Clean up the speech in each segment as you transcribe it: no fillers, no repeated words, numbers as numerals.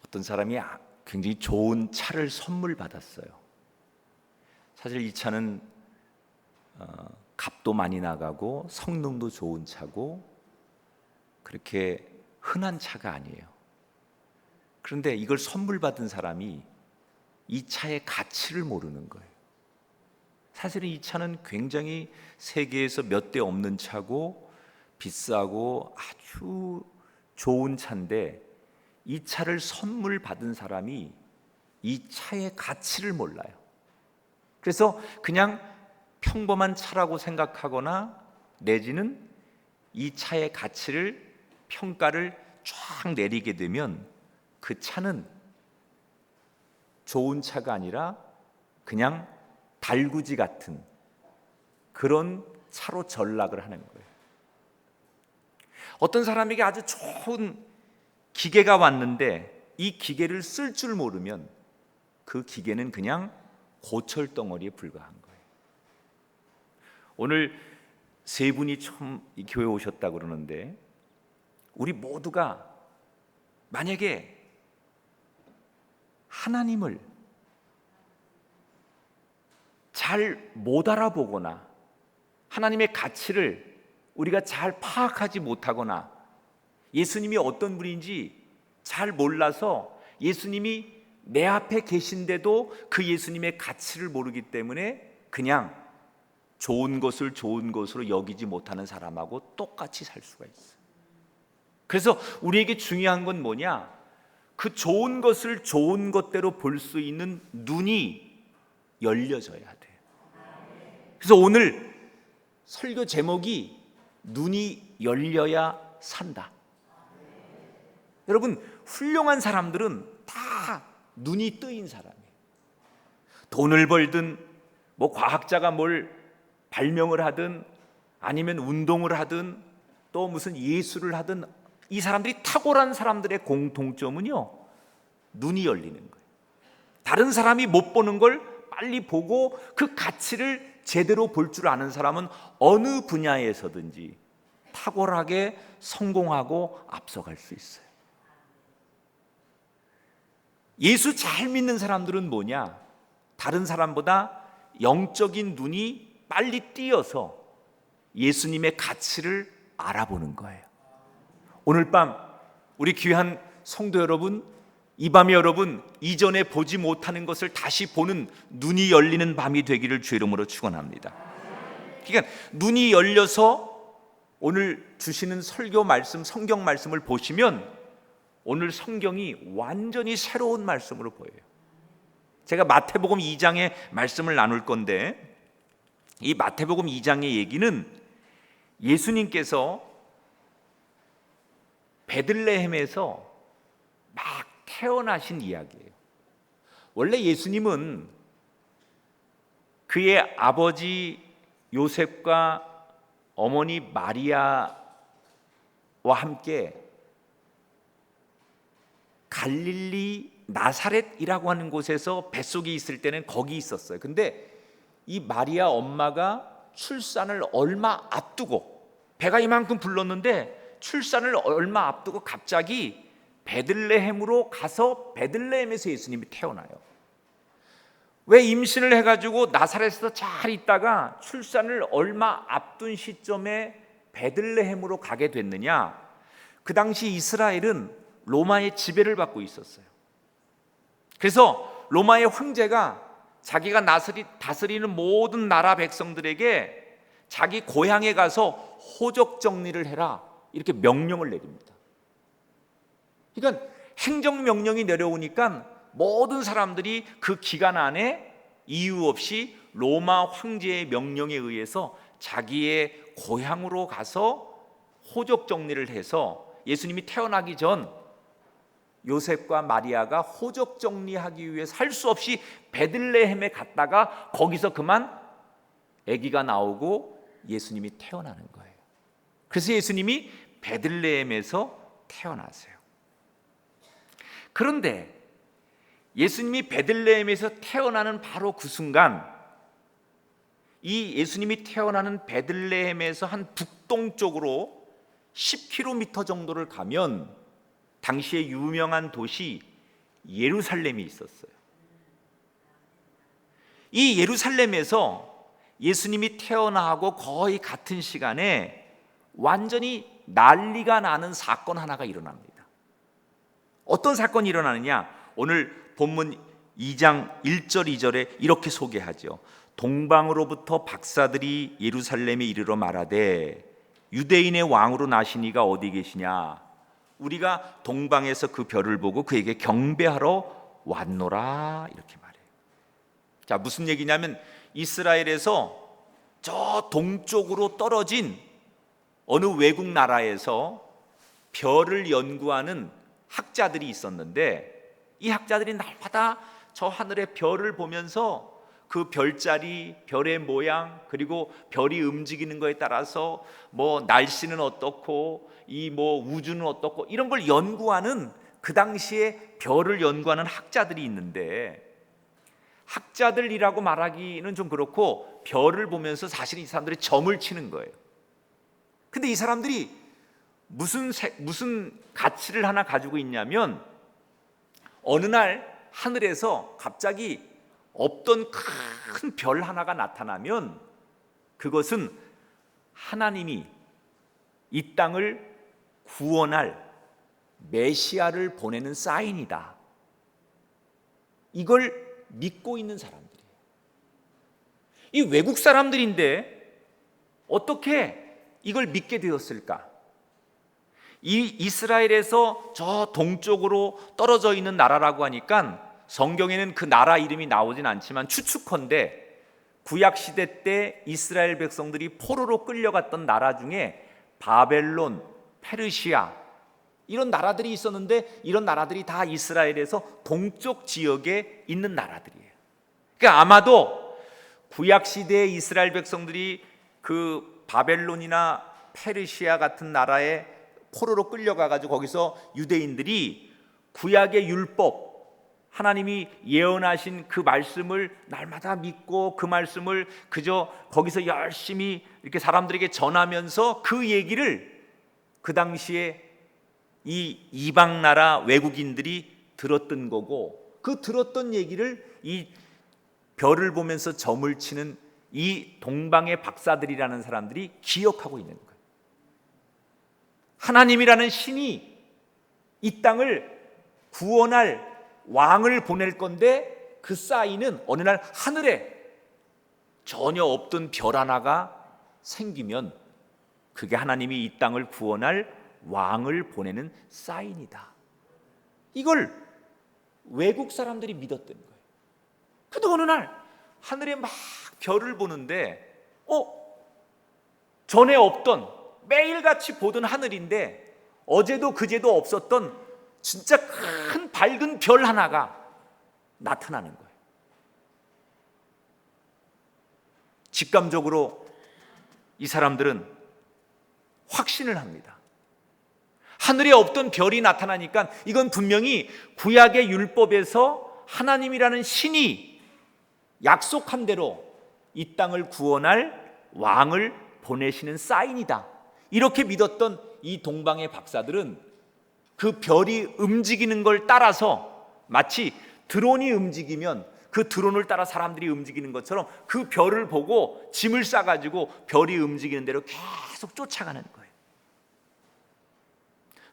어떤 사람이 굉장히 좋은 차를 선물 받았어요. 사실 이 차는 값도 많이 나가고 성능도 좋은 차고 그렇게 흔한 차가 아니에요. 그런데 이걸 선물 받은 사람이 이 차의 가치를 모르는 거예요. 사실은 이 차는 굉장히 세계에서 몇 대 없는 차고 비싸고 아주 좋은 차인데, 이 차를 선물 받은 사람이 이 차의 가치를 몰라요. 그래서 그냥 평범한 차라고 생각하거나 내지는 이 차의 가치를 평가를 쫙 내리게 되면 그 차는 좋은 차가 아니라 그냥 달구지 같은 그런 차로 전락을 하는 거예요. 어떤 사람에게 아주 좋은 기계가 왔는데 이 기계를 쓸 줄 모르면 그 기계는 그냥 고철 덩어리에 불과한 거예요. 오늘 세 분이 처음 이 교회에 오셨다고 그러는데, 우리 모두가 만약에 하나님을 잘 못 알아보거나 하나님의 가치를 우리가 잘 파악하지 못하거나 예수님이 어떤 분인지 잘 몰라서 예수님이 내 앞에 계신데도 그 예수님의 가치를 모르기 때문에 그냥 좋은 것을 좋은 것으로 여기지 못하는 사람하고 똑같이 살 수가 있어요. 그래서 우리에게 중요한 건 뭐냐? 그 좋은 것을 좋은 것대로 볼 수 있는 눈이 열려져야 돼요. 그래서 오늘 설교 제목이 눈이 열려야 산다. 여러분, 훌륭한 사람들은 다 눈이 뜨인 사람이에요. 돈을 벌든 뭐 과학자가 뭘 발명을 하든 아니면 운동을 하든 또 무슨 예술을 하든 이 사람들이 탁월한 사람들의 공통점은요, 눈이 열리는 거예요. 다른 사람이 못 보는 걸 빨리 보고 그 가치를 제대로 볼 줄 아는 사람은 어느 분야에서든지 탁월하게 성공하고 앞서갈 수 있어요. 예수 잘 믿는 사람들은 뭐냐? 다른 사람보다 영적인 눈이 빨리 띄어서 예수님의 가치를 알아보는 거예요. 오늘 밤 우리 귀한 성도 여러분, 이 밤에 여러분 이전에 보지 못하는 것을 다시 보는 눈이 열리는 밤이 되기를 주 이름으로 축원합니다. 그러니까 눈이 열려서 오늘 주시는 설교 말씀, 성경 말씀을 보시면 오늘 성경이 완전히 새로운 말씀으로 보여요. 제가 마태복음 2장의 말씀을 나눌 건데, 이 마태복음 2장의 얘기는 예수님께서 베들레헴에서 막 태어나신 이야기예요. 원래 예수님은 그의 아버지 요셉과 어머니 마리아와 함께 갈릴리 나사렛이라고 하는 곳에서 뱃속에 있을 때는 거기 있었어요. 근데 이 마리아 엄마가 출산을 얼마 앞두고, 배가 이만큼 불렀는데 출산을 얼마 앞두고 갑자기 베들레헴으로 가서 베들레헴에서 예수님이 태어나요. 왜 임신을 해가지고 나사렛에서 잘 있다가 출산을 얼마 앞둔 시점에 베들레헴으로 가게 됐느냐? 그 당시 이스라엘은 로마의 지배를 받고 있었어요. 그래서 로마의 황제가 자기가 다스리는 모든 나라 백성들에게 자기 고향에 가서 호적 정리를 해라, 이렇게 명령을 내립니다. 그러니까 행정명령이 내려오니까 모든 사람들이 그 기간 안에 이유 없이 로마 황제의 명령에 의해서 자기의 고향으로 가서 호적 정리를 해서 예수님이 태어나기 전 요셉과 마리아가 호적 정리하기 위해서 할 수 없이 베들레헴에 갔다가 거기서 그만 아기가 나오고 예수님이 태어나는 거예요. 그래서 예수님이 베들레헴에서 태어나세요. 그런데 예수님이 베들레헴에서 태어나는 바로 그 순간, 이 예수님이 태어나는 베들레헴에서 한 북동쪽으로 10km 정도를 가면 당시의 유명한 도시 예루살렘이 있었어요. 이 예루살렘에서 예수님이 태어나고 거의 같은 시간에 완전히 난리가 나는 사건 하나가 일어납니다. 어떤 사건이 일어나느냐? 오늘 본문 2장 1절 2절에 이렇게 소개하죠. 동방으로부터 박사들이 예루살렘에 이르러 말하되 유대인의 왕으로 나신 이가 어디 계시냐? 우리가 동방에서 그 별을 보고 그에게 경배하러 왔노라. 이렇게 말해요. 자, 무슨 얘기냐면 이스라엘에서 저 동쪽으로 떨어진 어느 외국 나라에서 별을 연구하는 학자들이 있었는데, 이 학자들이 날마다 저 하늘의 별을 보면서 그 별자리, 별의 모양, 그리고 별이 움직이는 거에 따라서 뭐 날씨는 어떻고 이 뭐 우주는 어떻고 이런 걸 연구하는, 그 당시에 별을 연구하는 학자들이 있는데, 학자들이라고 말하기는 좀 그렇고 별을 보면서 사실 이 사람들이 점을 치는 거예요. 근데 이 사람들이 무슨 가치를 하나 가지고 있냐면, 어느 날 하늘에서 갑자기 없던 큰 별 하나가 나타나면 그것은 하나님이 이 땅을 구원할 메시아를 보내는 사인이다. 이걸 믿고 있는 사람들이에요. 이 외국 사람들인데 어떻게 이걸 믿게 되었을까? 이 이스라엘에서 저 동쪽으로 떨어져 있는 나라라고 하니까 성경에는 그 나라 이름이 나오진 않지만 추측컨대 구약시대 때 이스라엘 백성들이 포로로 끌려갔던 나라 중에 바벨론, 페르시아 이런 나라들이 있었는데, 이런 나라들이 다 이스라엘에서 동쪽 지역에 있는 나라들이에요. 그러니까 아마도 구약시대의 이스라엘 백성들이 그 바벨론이나 페르시아 같은 나라에 포로로 끌려가가지고 거기서 유대인들이 구약의 율법, 하나님이 예언하신 그 말씀을 날마다 믿고 그 말씀을 그저 거기서 열심히 이렇게 사람들에게 전하면서 그 얘기를 그 당시에 이 이방 나라 외국인들이 들었던 거고, 그 들었던 얘기를 이 별을 보면서 점을 치는 이 동방의 박사들이라는 사람들이 기억하고 있는 거예요. 하나님이라는 신이 이 땅을 구원할 왕을 보낼 건데, 그 사인은 어느 날 하늘에 전혀 없던 별 하나가 생기면 그게 하나님이 이 땅을 구원할 왕을 보내는 사인이다. 이걸 외국 사람들이 믿었던 거예요. 근데 어느 날 하늘에 막 별을 보는데 전에 없던, 매일같이 보던 하늘인데 어제도 그제도 없었던 진짜 큰 밝은 별 하나가 나타나는 거예요. 직감적으로 이 사람들은 확신을 합니다. 하늘에 없던 별이 나타나니까 이건 분명히 구약의 율법에서 하나님이라는 신이 약속한 대로 이 땅을 구원할 왕을 보내시는 사인이다. 이렇게 믿었던 이 동방의 박사들은 그 별이 움직이는 걸 따라서, 마치 드론이 움직이면 그 드론을 따라 사람들이 움직이는 것처럼 그 별을 보고 짐을 싸가지고 별이 움직이는 대로 계속 쫓아가는 거예요.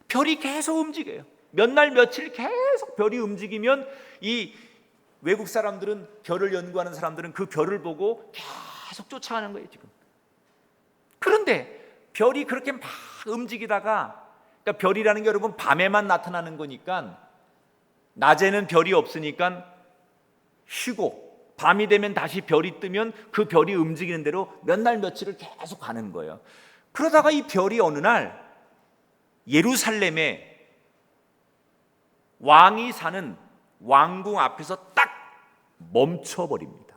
별이 계속 움직여요. 몇 날 며칠 계속 별이 움직이면 이 외국 사람들은, 별을 연구하는 사람들은 그 별을 보고 계속 쫓아가는 거예요 지금. 그런데 별이 그렇게 막 움직이다가, 그러니까 별이라는 게 여러분 밤에만 나타나는 거니까, 낮에는 별이 없으니까 쉬고 밤이 되면 다시 별이 뜨면 그 별이 움직이는 대로 몇 날 며칠을 계속 가는 거예요. 그러다가 이 별이 어느 날 예루살렘에 왕이 사는 왕궁 앞에서 딱 멈춰버립니다.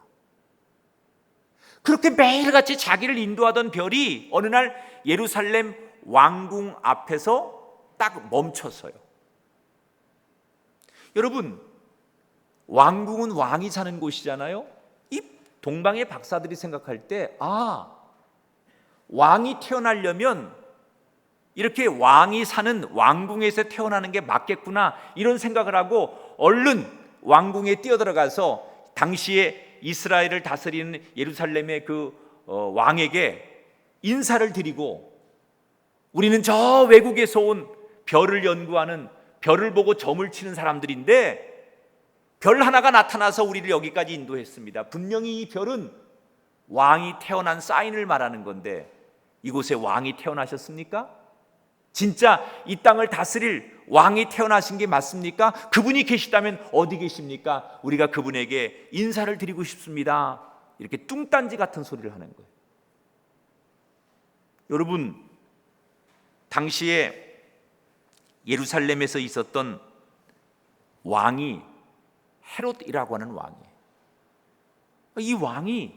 그렇게 매일같이 자기를 인도하던 별이 어느 날 예루살렘 왕궁 앞에서 딱 멈췄어요. 여러분, 왕궁은 왕이 사는 곳이잖아요. 이 동방의 박사들이 생각할 때, 왕이 태어나려면 이렇게 왕이 사는 왕궁에서 태어나는 게 맞겠구나, 이런 생각을 하고 얼른 왕궁에 뛰어들어가서 당시에 이스라엘을 다스리는 예루살렘의 그 왕에게 인사를 드리고, 우리는 저 외국에서 온 별을 연구하는, 별을 보고 점을 치는 사람들인데 별 하나가 나타나서 우리를 여기까지 인도했습니다. 분명히 이 별은 왕이 태어난 사인을 말하는 건데 이곳에 왕이 태어나셨습니까? 진짜 이 땅을 다스릴 왕이 태어나신 게 맞습니까? 그분이 계시다면 어디 계십니까? 우리가 그분에게 인사를 드리고 싶습니다. 이렇게 뚱딴지 같은 소리를 하는 거예요. 여러분, 당시에 예루살렘에서 있었던 왕이 헤롯이라고 하는 왕이에요. 이 왕이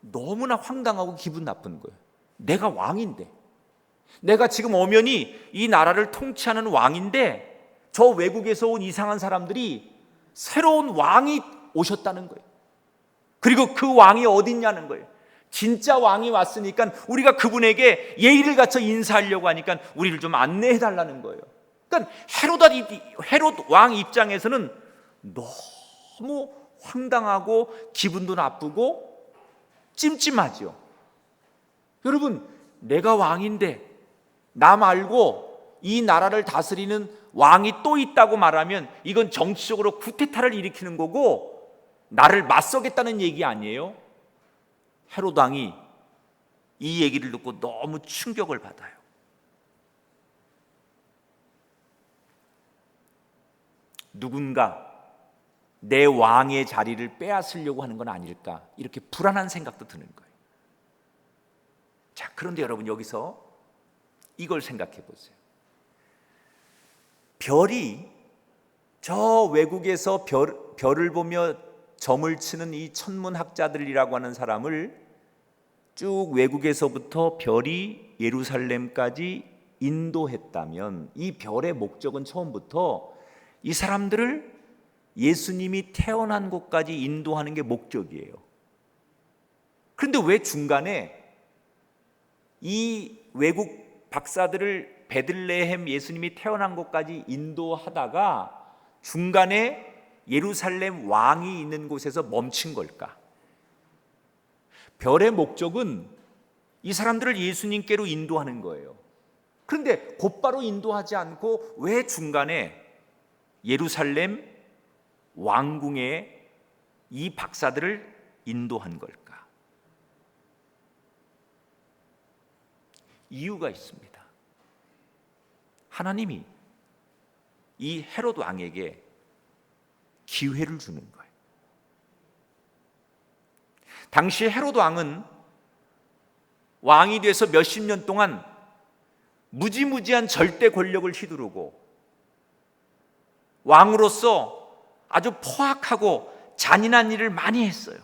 너무나 황당하고 기분 나쁜 거예요. 내가 왕인데, 내가 지금 엄연히 이 나라를 통치하는 왕인데 저 외국에서 온 이상한 사람들이 새로운 왕이 오셨다는 거예요. 그리고 그 왕이 어디 있냐는 거예요. 진짜 왕이 왔으니까 우리가 그분에게 예의를 갖춰 인사하려고 하니까 우리를 좀 안내해 달라는 거예요. 그러니까 헤롯 왕 입장에서는 너무 황당하고 기분도 나쁘고 찜찜하죠. 여러분, 내가 왕인데 나 말고 이 나라를 다스리는 왕이 또 있다고 말하면 이건 정치적으로 쿠데타를 일으키는 거고 나를 맞서겠다는 얘기 아니에요? 헤롯 왕이 이 얘기를 듣고 너무 충격을 받아요. 누군가 내 왕의 자리를 빼앗으려고 하는 건 아닐까, 이렇게 불안한 생각도 드는 거예요. 자, 그런데 여러분, 여기서 이걸 생각해 보세요. 별이, 저 외국에서 별을 보며 점을 치는 이 천문학자들이라고 하는 사람을 쭉 외국에서부터 별이 예루살렘까지 인도했다면 이 별의 목적은 처음부터 이 사람들을 예수님이 태어난 곳까지 인도하는 게 목적이에요. 그런데 왜 중간에 이 외국 박사들을 베들레헴 예수님이 태어난 곳까지 인도하다가 중간에 예루살렘 왕이 있는 곳에서 멈춘 걸까? 별의 목적은 이 사람들을 예수님께로 인도하는 거예요. 그런데 곧바로 인도하지 않고 왜 중간에 예루살렘 왕궁에 이 박사들을 인도한 걸까? 이유가 있습니다. 하나님이 이 헤롯 왕에게 기회를 주는 거예요. 당시 헤롯 왕은 왕이 돼서 몇십 년 동안 무지무지한 절대 권력을 휘두르고 왕으로서 아주 포악하고 잔인한 일을 많이 했어요.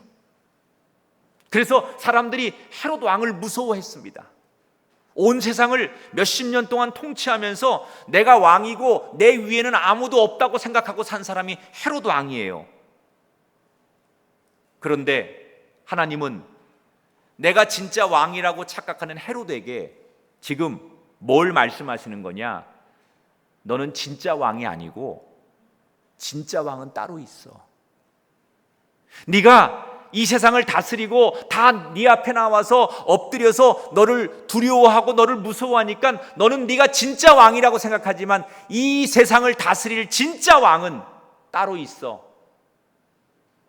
그래서 사람들이 헤롯 왕을 무서워했습니다. 온 세상을 몇십 년 동안 통치하면서 내가 왕이고 내 위에는 아무도 없다고 생각하고 산 사람이 헤롯 왕이에요. 그런데 하나님은 내가 진짜 왕이라고 착각하는 헤롯에게 지금 뭘 말씀하시는 거냐? 너는 진짜 왕이 아니고 진짜 왕은 따로 있어. 네가 이 세상을 다스리고 다 네 앞에 나와서 엎드려서 너를 두려워하고 너를 무서워하니까 너는 네가 진짜 왕이라고 생각하지만 이 세상을 다스릴 진짜 왕은 따로 있어.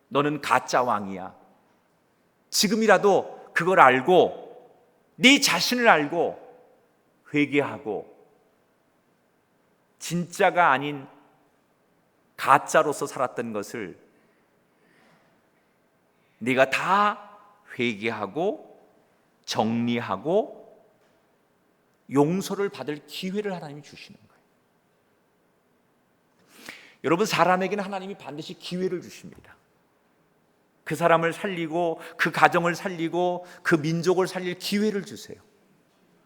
너는 가짜 왕이야. 지금이라도 그걸 알고 네 자신을 알고 회개하고 진짜가 아닌 가짜로서 살았던 것을 네가 다 회개하고 정리하고 용서를 받을 기회를 하나님이 주시는 거예요. 여러분, 사람에게는 하나님이 반드시 기회를 주십니다. 그 사람을 살리고 그 가정을 살리고 그 민족을 살릴 기회를 주세요.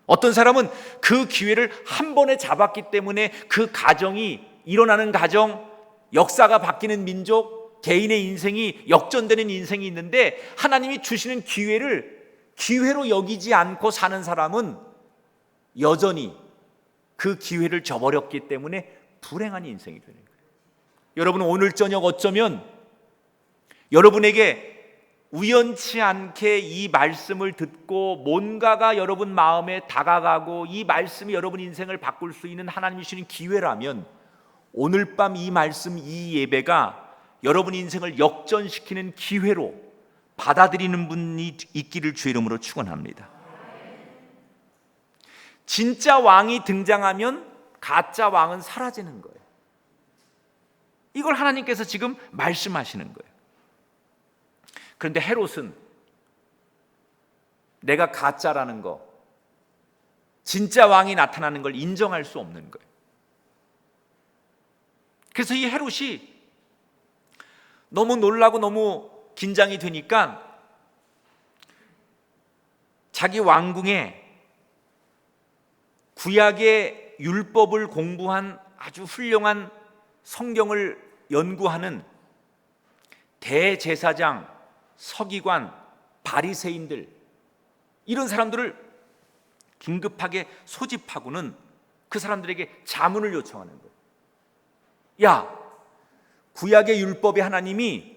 어떤 사람은 그 기회를 한 번에 잡았기 때문에 그 가정이 일어나는 가정, 역사가 바뀌는 민족, 개인의 인생이 역전되는 인생이 있는데 하나님이 주시는 기회를 기회로 여기지 않고 사는 사람은 여전히 그 기회를 저버렸기 때문에 불행한 인생이 되는 거예요. 여러분, 오늘 저녁 어쩌면 여러분에게 우연치 않게 이 말씀을 듣고 뭔가가 여러분 마음에 다가가고 이 말씀이 여러분 인생을 바꿀 수 있는 하나님이 주신 기회라면 오늘 밤 이 말씀, 이 예배가 여러분 인생을 역전시키는 기회로 받아들이는 분이 있기를 주의 이름으로 축원합니다. 진짜 왕이 등장하면 가짜 왕은 사라지는 거예요. 이걸 하나님께서 지금 말씀하시는 거예요. 그런데 헤롯은 내가 가짜라는 거, 진짜 왕이 나타나는 걸 인정할 수 없는 거예요. 그래서 이 헤롯이 너무 놀라고 너무 긴장이 되니까 자기 왕궁에 구약의 율법을 공부한 아주 훌륭한 성경을 연구하는 대제사장, 서기관, 바리새인들, 이런 사람들을 긴급하게 소집하고는 그 사람들에게 자문을 요청하는 거예요. 야, 구약의 율법의 하나님이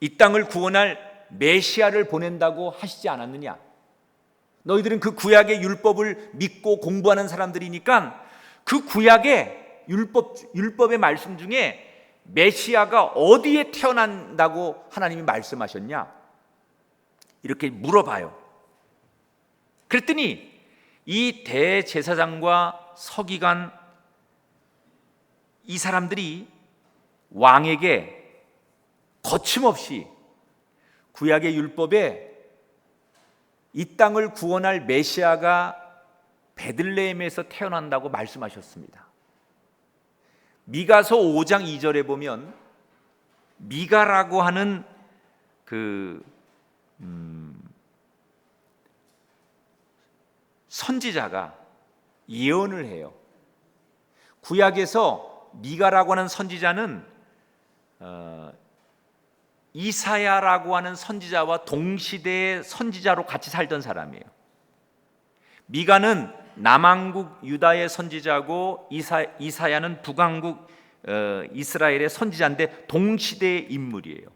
이 땅을 구원할 메시아를 보낸다고 하시지 않았느냐? 너희들은 그 구약의 율법을 믿고 공부하는 사람들이니까 그 구약의 율법의 말씀 중에 메시아가 어디에 태어난다고 하나님이 말씀하셨냐? 이렇게 물어봐요. 그랬더니 이 대제사장과 서기관, 이 사람들이 왕에게 거침없이 구약의 율법에 이 땅을 구원할 메시아가 베들레헴에서 태어난다고 말씀하셨습니다. 미가서 5장 2절에 보면 미가라고 하는 선지자가 예언을 해요. 구약에서 미가라고 하는 선지자는 이사야라고 하는 선지자와 동시대의 선지자로 같이 살던 사람이에요. 미가는 남왕국 유다의 선지자고 이사야는 북왕국 이스라엘의 선지자인데 동시대의 인물이에요.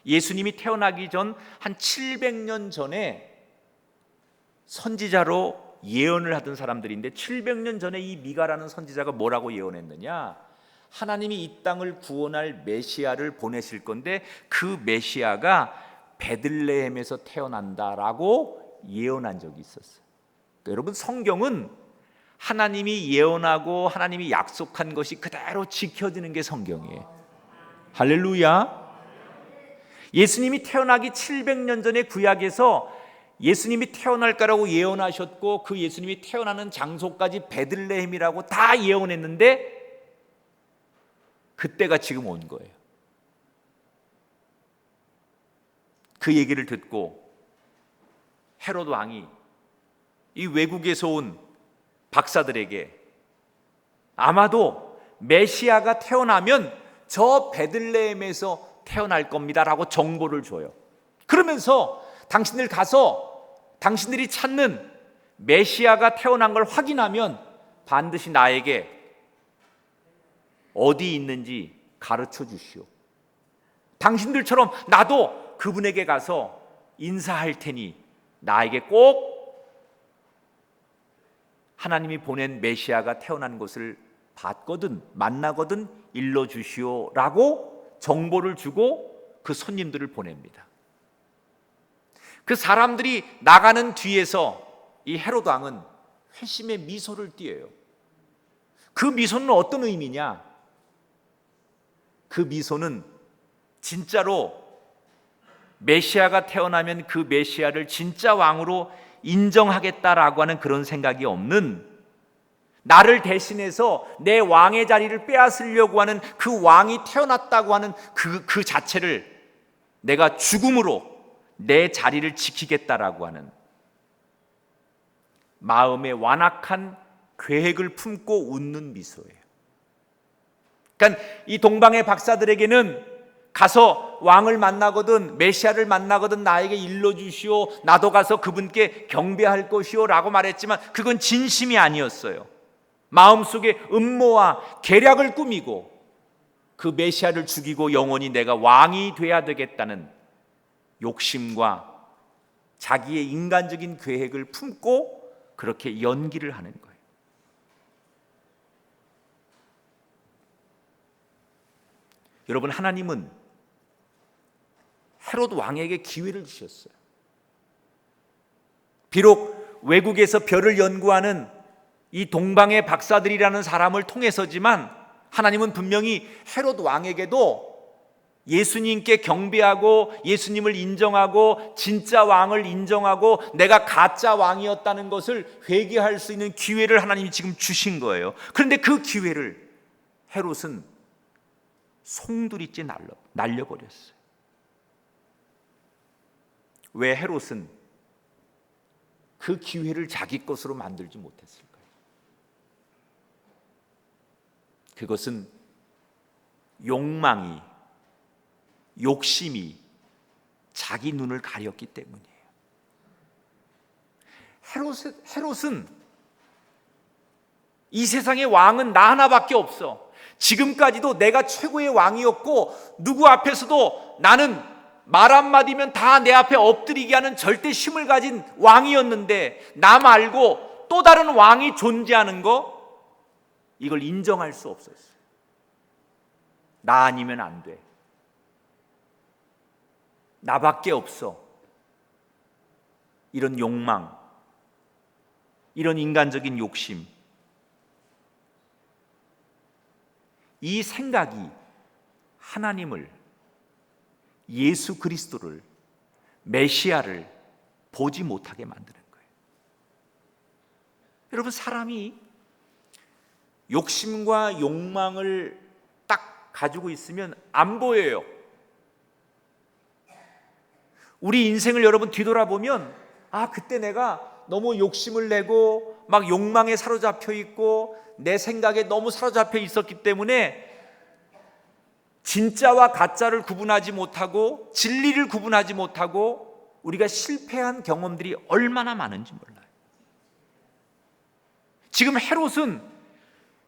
예수님이 태어나기 전 한 700년 전에 선지자로 예언을 하던 사람들인데 700년 전에 이 미가라는 선지자가 뭐라고 예언했느냐? 하나님이 이 땅을 구원할 메시아를 보내실 건데 그 메시아가 베들레헴에서 태어난다라고 예언한 적이 있었어요. 그러니까 여러분, 성경은 하나님이 예언하고 하나님이 약속한 것이 그대로 지켜지는 게 성경이에요. 할렐루야. 예수님이 태어나기 700년 전에 구약에서 예수님이 태어날 거라고 예언하셨고 그 예수님이 태어나는 장소까지 베들레헴이라고 다 예언했는데 그때가 지금 온 거예요. 그 얘기를 듣고 헤롯 왕이 이 외국에서 온 박사들에게 아마도 메시아가 태어나면 저 베들레헴에서 태어날 겁니다라고 정보를 줘요. 그러면서 당신들 가서 당신들이 찾는 메시아가 태어난 걸 확인하면 반드시 나에게 어디 있는지 가르쳐 주시오. 당신들처럼 나도 그분에게 가서 인사할 테니 나에게 꼭 하나님이 보낸 메시아가 태어난 곳을 봤거든 만나거든 일러주시오라고 정보를 주고 그 손님들을 보냅니다. 그 사람들이 나가는 뒤에서 이 헤롯 왕은 회심의 미소를 띠어요. 그 미소는 어떤 의미냐? 그 미소는 진짜로 메시아가 태어나면 그 메시아를 진짜 왕으로 인정하겠다라고 하는 그런 생각이 없는, 나를 대신해서 내 왕의 자리를 빼앗으려고 하는 그 왕이 태어났다고 하는 그 자체를 내가 죽음으로 내 자리를 지키겠다라고 하는 마음의 완악한 계획을 품고 웃는 미소예요. 그러니까 이 동방의 박사들에게는 가서 왕을 만나거든 메시아를 만나거든 나에게 일러주시오, 나도 가서 그분께 경배할 것이오 라고 말했지만 그건 진심이 아니었어요. 마음속에 음모와 계략을 꾸미고 그 메시아를 죽이고 영원히 내가 왕이 돼야 되겠다는 욕심과 자기의 인간적인 계획을 품고 그렇게 연기를 하는 거예요. 여러분, 하나님은 헤롯 왕에게 기회를 주셨어요. 비록 외국에서 별을 연구하는 이 동방의 박사들이라는 사람을 통해서지만 하나님은 분명히 헤롯 왕에게도 예수님께 경배하고 예수님을 인정하고 진짜 왕을 인정하고 내가 가짜 왕이었다는 것을 회개할 수 있는 기회를 하나님이 지금 주신 거예요. 그런데 그 기회를 헤롯은 송두리째 날려버렸어요. 왜 헤롯은 그 기회를 자기 것으로 만들지 못했을까요? 그것은 욕심이 자기 눈을 가렸기 때문이에요. 헤롯은 이 세상의 왕은 나 하나밖에 없어. 지금까지도 내가 최고의 왕이었고 누구 앞에서도 나는 말 한마디면 다 내 앞에 엎드리게 하는 절대심을 가진 왕이었는데 나 말고 또 다른 왕이 존재하는 거, 이걸 인정할 수 없었어요. 나 아니면 안 돼. 나밖에 없어. 이런 욕망, 이런 인간적인 욕심, 이 생각이 하나님을, 예수 그리스도를, 메시아를 보지 못하게 만드는 거예요. 여러분, 사람이 욕심과 욕망을 딱 가지고 있으면 안 보여요. 우리 인생을 여러분 뒤돌아보면 그때 내가 너무 욕심을 내고 막 욕망에 사로잡혀 있고 내 생각에 너무 사로잡혀 있었기 때문에 진짜와 가짜를 구분하지 못하고 진리를 구분하지 못하고 우리가 실패한 경험들이 얼마나 많은지 몰라요. 지금 헤롯은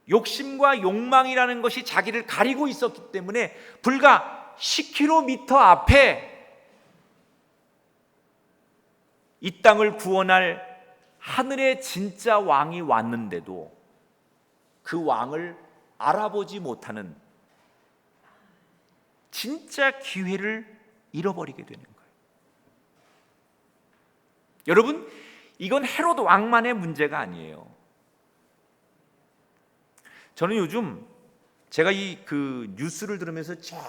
욕심과 욕망이라는 것이 자기를 가리고 있었기 때문에 불과 10km 앞에 이 땅을 구원할 하늘의 진짜 왕이 왔는데도 그 왕을 알아보지 못하는 진짜 기회를 잃어버리게 되는 거예요. 여러분, 이건 헤롯 왕만의 문제가 아니에요. 저는 요즘 제가 그 뉴스를 들으면서 제일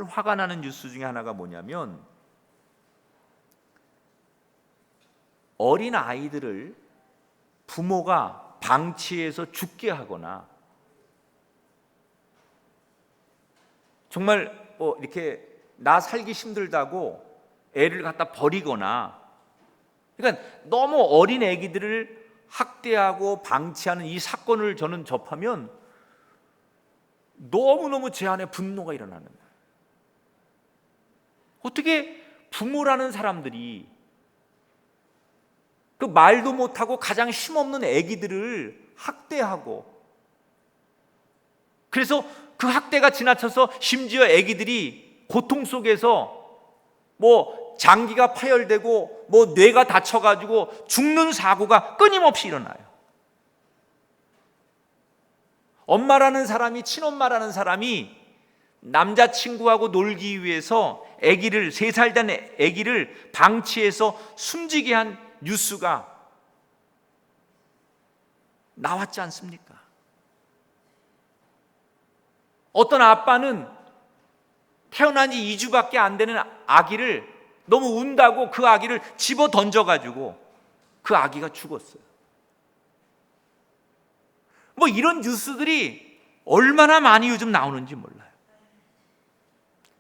화가 나는 뉴스 중에 하나가 뭐냐면, 어린 아이들을 부모가 방치해서 죽게 하거나 정말 이렇게 나 살기 힘들다고 애를 갖다 버리거나, 그러니까 너무 어린 아기들을 학대하고 방치하는 이 사건을 저는 접하면 너무너무 제 안에 분노가 일어나는 거예요. 어떻게 부모라는 사람들이 그 말도 못하고 가장 힘없는 아기들을 학대하고, 그래서 그 학대가 지나쳐서 심지어 아기들이 고통 속에서 장기가 파열되고 뇌가 다쳐가지고 죽는 사고가 끊임없이 일어나요. 엄마라는 사람이, 친엄마라는 사람이 남자친구하고 놀기 위해서 3살 된 아기를 방치해서 숨지게 한 뉴스가 나왔지 않습니까? 어떤 아빠는 태어난 지 2주밖에 안 되는 아기를 너무 운다고 그 아기를 집어 던져가지고 그 아기가 죽었어요. 이런 뉴스들이 얼마나 많이 요즘 나오는지 몰라요.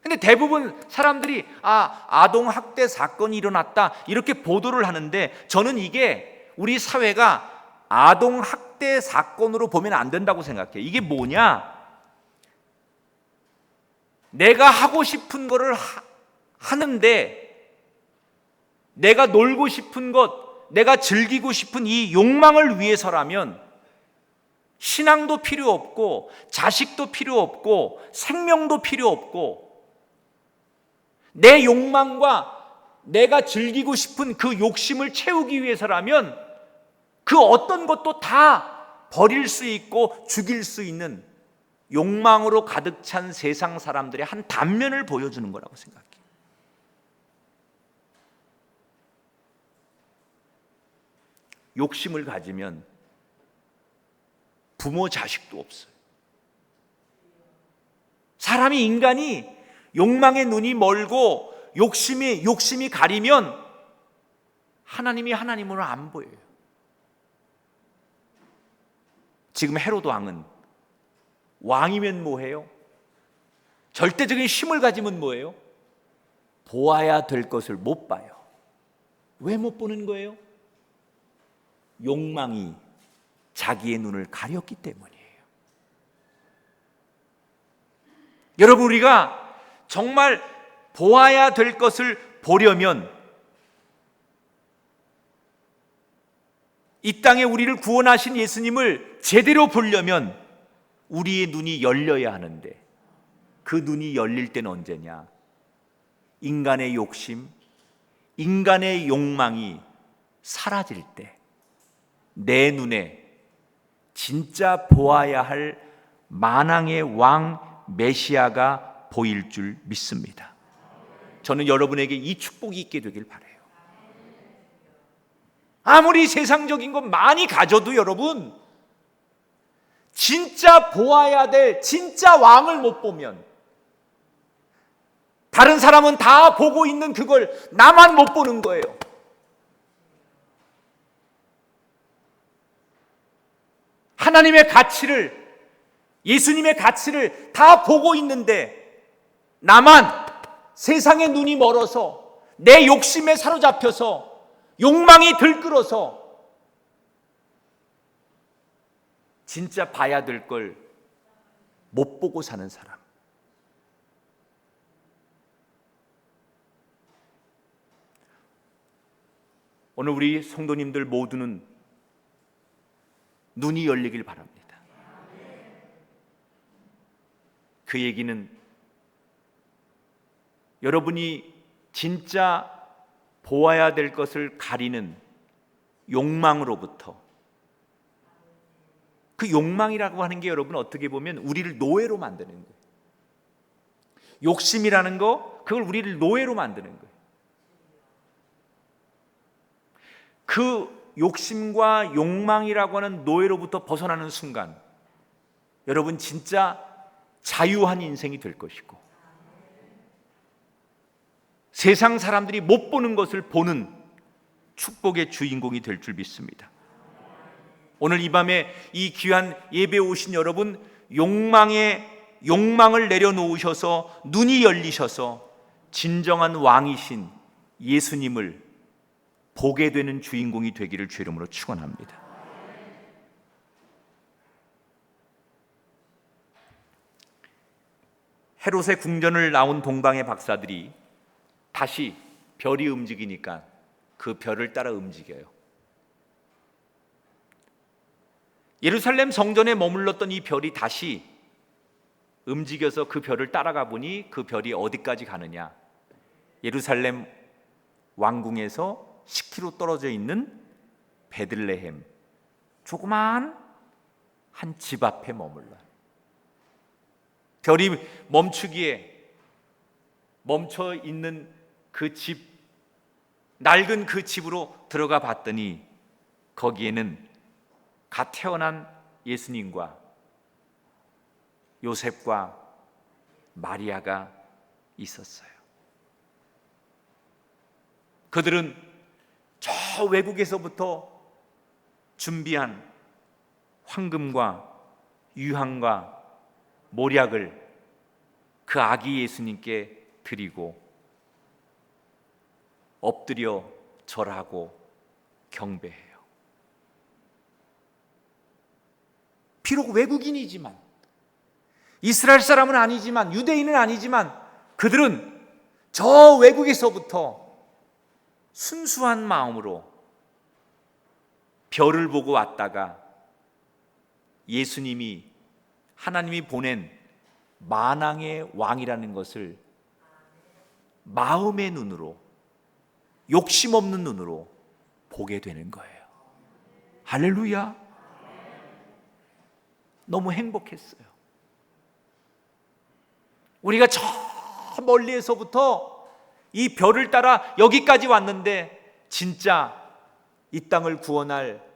근데 대부분 사람들이 아동학대 사건이 일어났다 이렇게 보도를 하는데, 저는 이게 우리 사회가 아동학대 사건으로 보면 안 된다고 생각해요. 이게 뭐냐? 내가 하고 싶은 거를 하는데, 내가 놀고 싶은 것, 내가 즐기고 싶은 이 욕망을 위해서라면 신앙도 필요 없고 자식도 필요 없고 생명도 필요 없고 내 욕망과 내가 즐기고 싶은 그 욕심을 채우기 위해서라면 그 어떤 것도 다 버릴 수 있고 죽일 수 있는 욕망으로 가득 찬 세상 사람들의 한 단면을 보여주는 거라고 생각해요. 욕심을 가지면 부모 자식도 없어요. 사람이 인간이 욕망의 눈이 멀고 욕심이 가리면 하나님이 하나님으로 안 보여요. 지금 헤로드 왕은 왕이면 뭐해요? 절대적인 힘을 가지면 뭐예요? 보아야 될 것을 못 봐요. 왜 못 보는 거예요? 욕망이 자기의 눈을 가렸기 때문이에요. 여러분, 우리가 정말 보아야 될 것을 보려면 이 땅에 우리를 구원하신 예수님을 제대로 보려면 우리의 눈이 열려야 하는데 그 눈이 열릴 때는 언제냐? 인간의 욕심, 인간의 욕망이 사라질 때 내 눈에 진짜 보아야 할 만왕의 왕 메시아가 보일 줄 믿습니다. 저는 여러분에게 이 축복이 있게 되길 바라요. 아무리 세상적인 것 많이 가져도 여러분, 진짜 보아야 될 진짜 왕을 못 보면, 다른 사람은 다 보고 있는 그걸 나만 못 보는 거예요. 하나님의 가치를, 예수님의 가치를 다 보고 있는데 나만 세상의 눈이 멀어서 내 욕심에 사로잡혀서 욕망이 들끓어서 진짜 봐야 될 걸 못 보고 사는 사람. 오늘 우리 성도님들 모두는 눈이 열리길 바랍니다. 그 얘기는 여러분이 진짜 보아야 될 것을 가리는 욕망으로부터, 그 욕망이라고 하는 게 여러분 어떻게 보면 우리를 노예로 만드는 거예요. 욕심이라는 거, 그걸 우리를 노예로 만드는 거예요. 그 욕심과 욕망이라고 하는 노예로부터 벗어나는 순간 여러분 진짜 자유한 인생이 될 것이고 세상 사람들이 못 보는 것을 보는 축복의 주인공이 될 줄 믿습니다. 오늘 이 밤에 이 귀한 예배에 오신 여러분, 욕망을 내려놓으셔서 눈이 열리셔서 진정한 왕이신 예수님을 보게 되는 주인공이 되기를 주 이름으로 축원합니다. 헤롯의 궁전을 나온 동방의 박사들이 다시 별이 움직이니까 그 별을 따라 움직여요. 예루살렘 성전에 머물렀던 이 별이 다시 움직여서 그 별을 따라가 보니 그 별이 어디까지 가느냐? 예루살렘 왕궁에서 10km 떨어져 있는 베들레헴, 조그마한 한 집 앞에 머물러요. 별이 멈추기에 멈춰 있는 그 집, 낡은 그 집으로 들어가 봤더니 거기에는 갓 태어난 예수님과 요셉과 마리아가 있었어요. 그들은 저 외국에서부터 준비한 황금과 유향과 몰약을 그 아기 예수님께 드리고 엎드려 절하고 경배해요. 비록 외국인이지만, 이스라엘 사람은 아니지만, 유대인은 아니지만 그들은 저 외국에서부터 순수한 마음으로 별을 보고 왔다가 예수님이 하나님이 보낸 만왕의 왕이라는 것을 마음의 눈으로, 욕심 없는 눈으로 보게 되는 거예요. 할렐루야. 너무 행복했어요. 우리가 저 멀리에서부터 이 별을 따라 여기까지 왔는데 진짜 이 땅을 구원할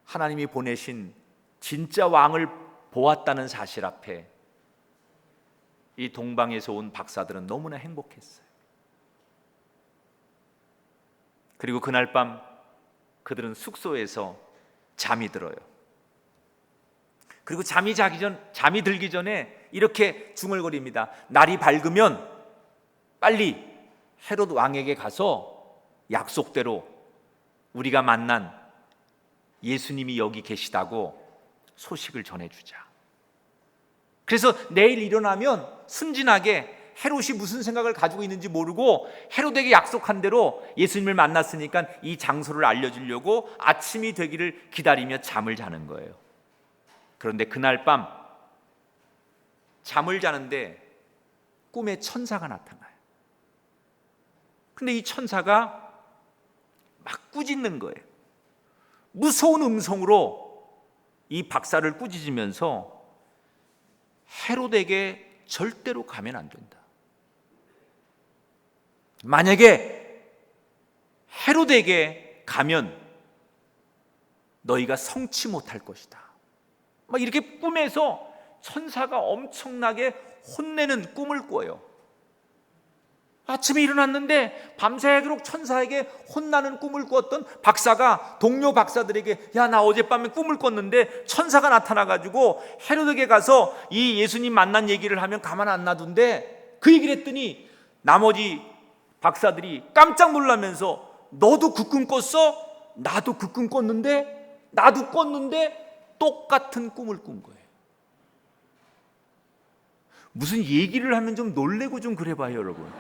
하나님이 보내신 진짜 왕을 보았다는 사실 앞에 이 동방에서 온 박사들은 너무나 행복했어요. 그리고 그날 밤 그들은 숙소에서 잠이 들어요. 그리고 잠이 들기 전에 이렇게 중얼거립니다. 날이 밝으면 빨리 헤롯 왕에게 가서 약속대로 우리가 만난 예수님이 여기 계시다고 소식을 전해주자. 그래서 내일 일어나면 순진하게 헤롯이 무슨 생각을 가지고 있는지 모르고 헤롯에게 약속한 대로 예수님을 만났으니까 이 장소를 알려주려고 아침이 되기를 기다리며 잠을 자는 거예요. 그런데 그날 밤 잠을 자는데 꿈에 천사가 나타나요. 근데 이 천사가 막 꾸짖는 거예요. 무서운 음성으로 이 박사를 꾸짖으면서 헤롯에게 절대로 가면 안 된다. 만약에 헤롯에게 가면 너희가 성치 못할 것이다. 막 이렇게 꿈에서 천사가 엄청나게 혼내는 꿈을 꿔요. 아침에 일어났는데 밤새도록 천사에게 혼나는 꿈을 꿨던 박사가 동료 박사들에게 야, 나 어젯밤에 꿈을 꿨는데 천사가 나타나가지고 헤롯에게 가서 이 예수님 만난 얘기를 하면 가만 안 놔둔대. 그 얘기를 했더니 나머지 박사들이 깜짝 놀라면서 너도 그 꿈 꿨어? 나도 그 꿈 꿨는데? 나도 꿨는데? 똑같은 꿈을 꾼 거예요. 무슨 얘기를 하면 좀 놀래고 좀 그래봐요, 여러분.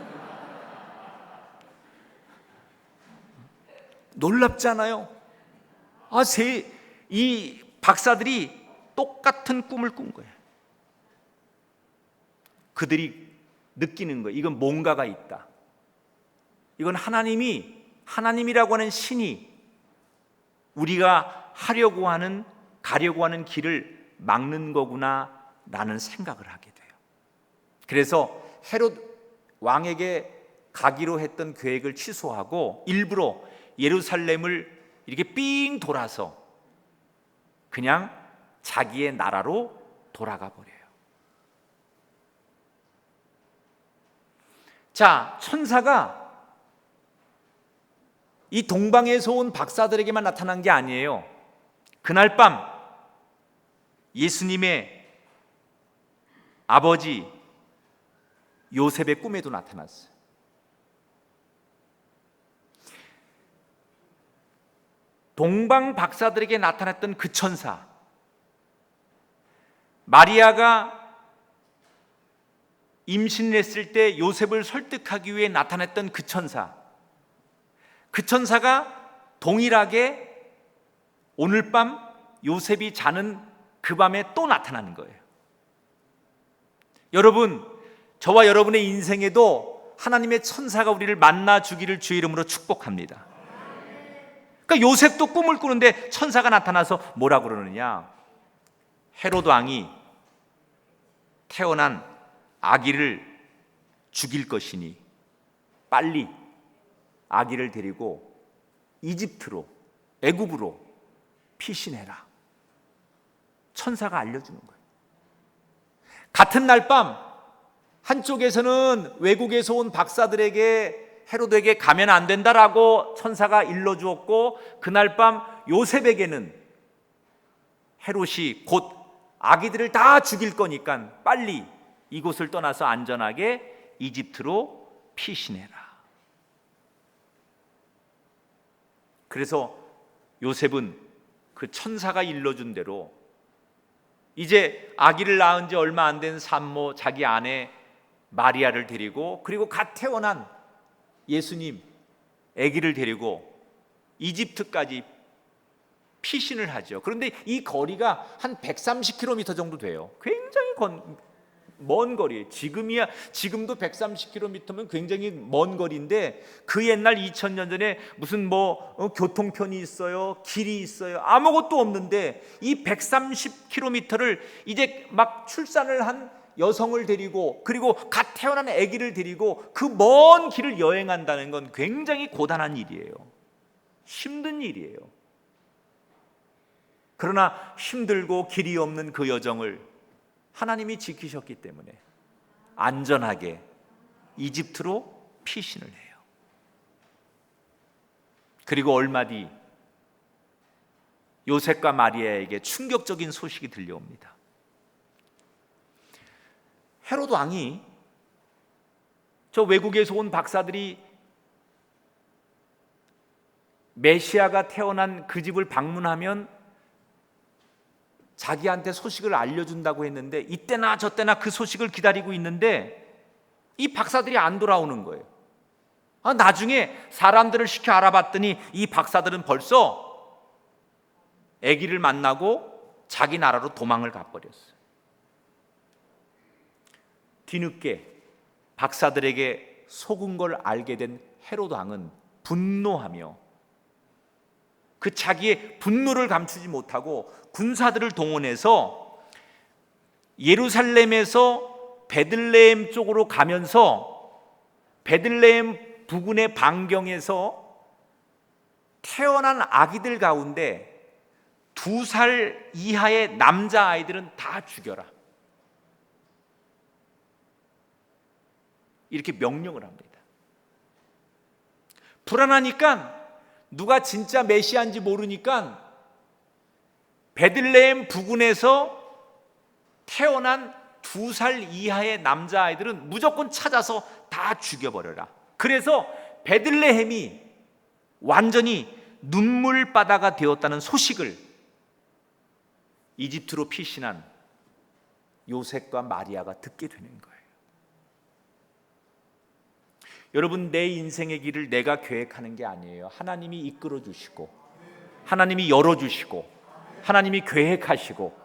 놀랍잖아요. 이 박사들이 똑같은 꿈을 꾼 거예요. 그들이 느끼는 거예요. 이건 뭔가가 있다. 이건 하나님이라고 하는 신이 우리가 가려고 하는 길을 막는 거구나 라는 생각을 하게 돼요. 그래서 헤롯 왕에게 가기로 했던 계획을 취소하고 일부러 예루살렘을 이렇게 삥 돌아서 그냥 자기의 나라로 돌아가 버려요. 자, 천사가 이 동방에서 온 박사들에게만 나타난 게 아니에요. 그날 밤 예수님의 아버지 요셉의 꿈에도 나타났어요. 동방 박사들에게 나타났던 그 천사, 마리아가 임신을 했을 때 요셉을 설득하기 위해 나타났던 그 천사가 동일하게 오늘 밤 요셉이 자는 그 밤에 또 나타나는 거예요. 여러분, 저와 여러분의 인생에도 하나님의 천사가 우리를 만나 주기를 주의 이름으로 축복합니다. 그러니까 요셉도 꿈을 꾸는데 천사가 나타나서 뭐라 그러느냐? 헤롯 왕이 태어난 아기를 죽일 것이니 빨리 아기를 데리고 이집트로, 애굽으로 피신해라. 천사가 알려주는 거예요. 같은 날 밤 한쪽에서는 외국에서 온 박사들에게 헤롯에게 가면 안 된다라고 천사가 일러주었고, 그날 밤 요셉에게는 헤롯이 곧 아기들을 다 죽일 거니까 빨리 이곳을 떠나서 안전하게 이집트로 피신해라. 그래서 요셉은 그 천사가 일러준 대로 이제 아기를 낳은 지 얼마 안 된 산모 자기 아내 마리아를 데리고, 그리고 갓 태어난 예수님 아기를 데리고 이집트까지 피신을 하죠. 그런데 이 거리가 한 130km 정도 돼요. 굉장히 먼 거리예요. 지금도 130km면 굉장히 먼 거리인데 그 옛날 2000년 전에 무슨 교통편이 있어요, 길이 있어요, 아무것도 없는데 이 130km를 이제 막 출산을 한 여성을 데리고 그리고 갓 태어난 아기를 데리고 그 먼 길을 여행한다는 건 굉장히 고단한 일이에요. 힘든 일이에요. 그러나 힘들고 길이 없는 그 여정을 하나님이 지키셨기 때문에 안전하게 이집트로 피신을 해요. 그리고 얼마 뒤 요셉과 마리아에게 충격적인 소식이 들려옵니다. 헤롯 왕이 저 외국에서 온 박사들이 메시아가 태어난 그 집을 방문하면 자기한테 소식을 알려준다고 했는데 이때나 저때나 그 소식을 기다리고 있는데 이 박사들이 안 돌아오는 거예요. 나중에 사람들을 시켜 알아봤더니 이 박사들은 벌써 아기를 만나고 자기 나라로 도망을 가버렸어요. 뒤늦게 박사들에게 속은 걸 알게 된 헤롯 왕은 분노하며 그 자기의 분노를 감추지 못하고 군사들을 동원해서 예루살렘에서 베들레헴 쪽으로 가면서 베들레헴 부근의 반경에서 태어난 아기들 가운데 2살 이하의 남자아이들은 다 죽여라, 이렇게 명령을 합니다. 불안하니까 누가 진짜 메시아인지 모르니까 베들레헴 부근에서 태어난 2살 이하의 남자아이들은 무조건 찾아서 다 죽여버려라. 그래서 베들레헴이 완전히 눈물바다가 되었다는 소식을 이집트로 피신한 요셉과 마리아가 듣게 되는 거예요. 여러분, 내 인생의 길을 내가 계획하는 게 아니에요. 하나님이 이끌어 주시고 하나님이 열어주시고 하나님이 계획하시고,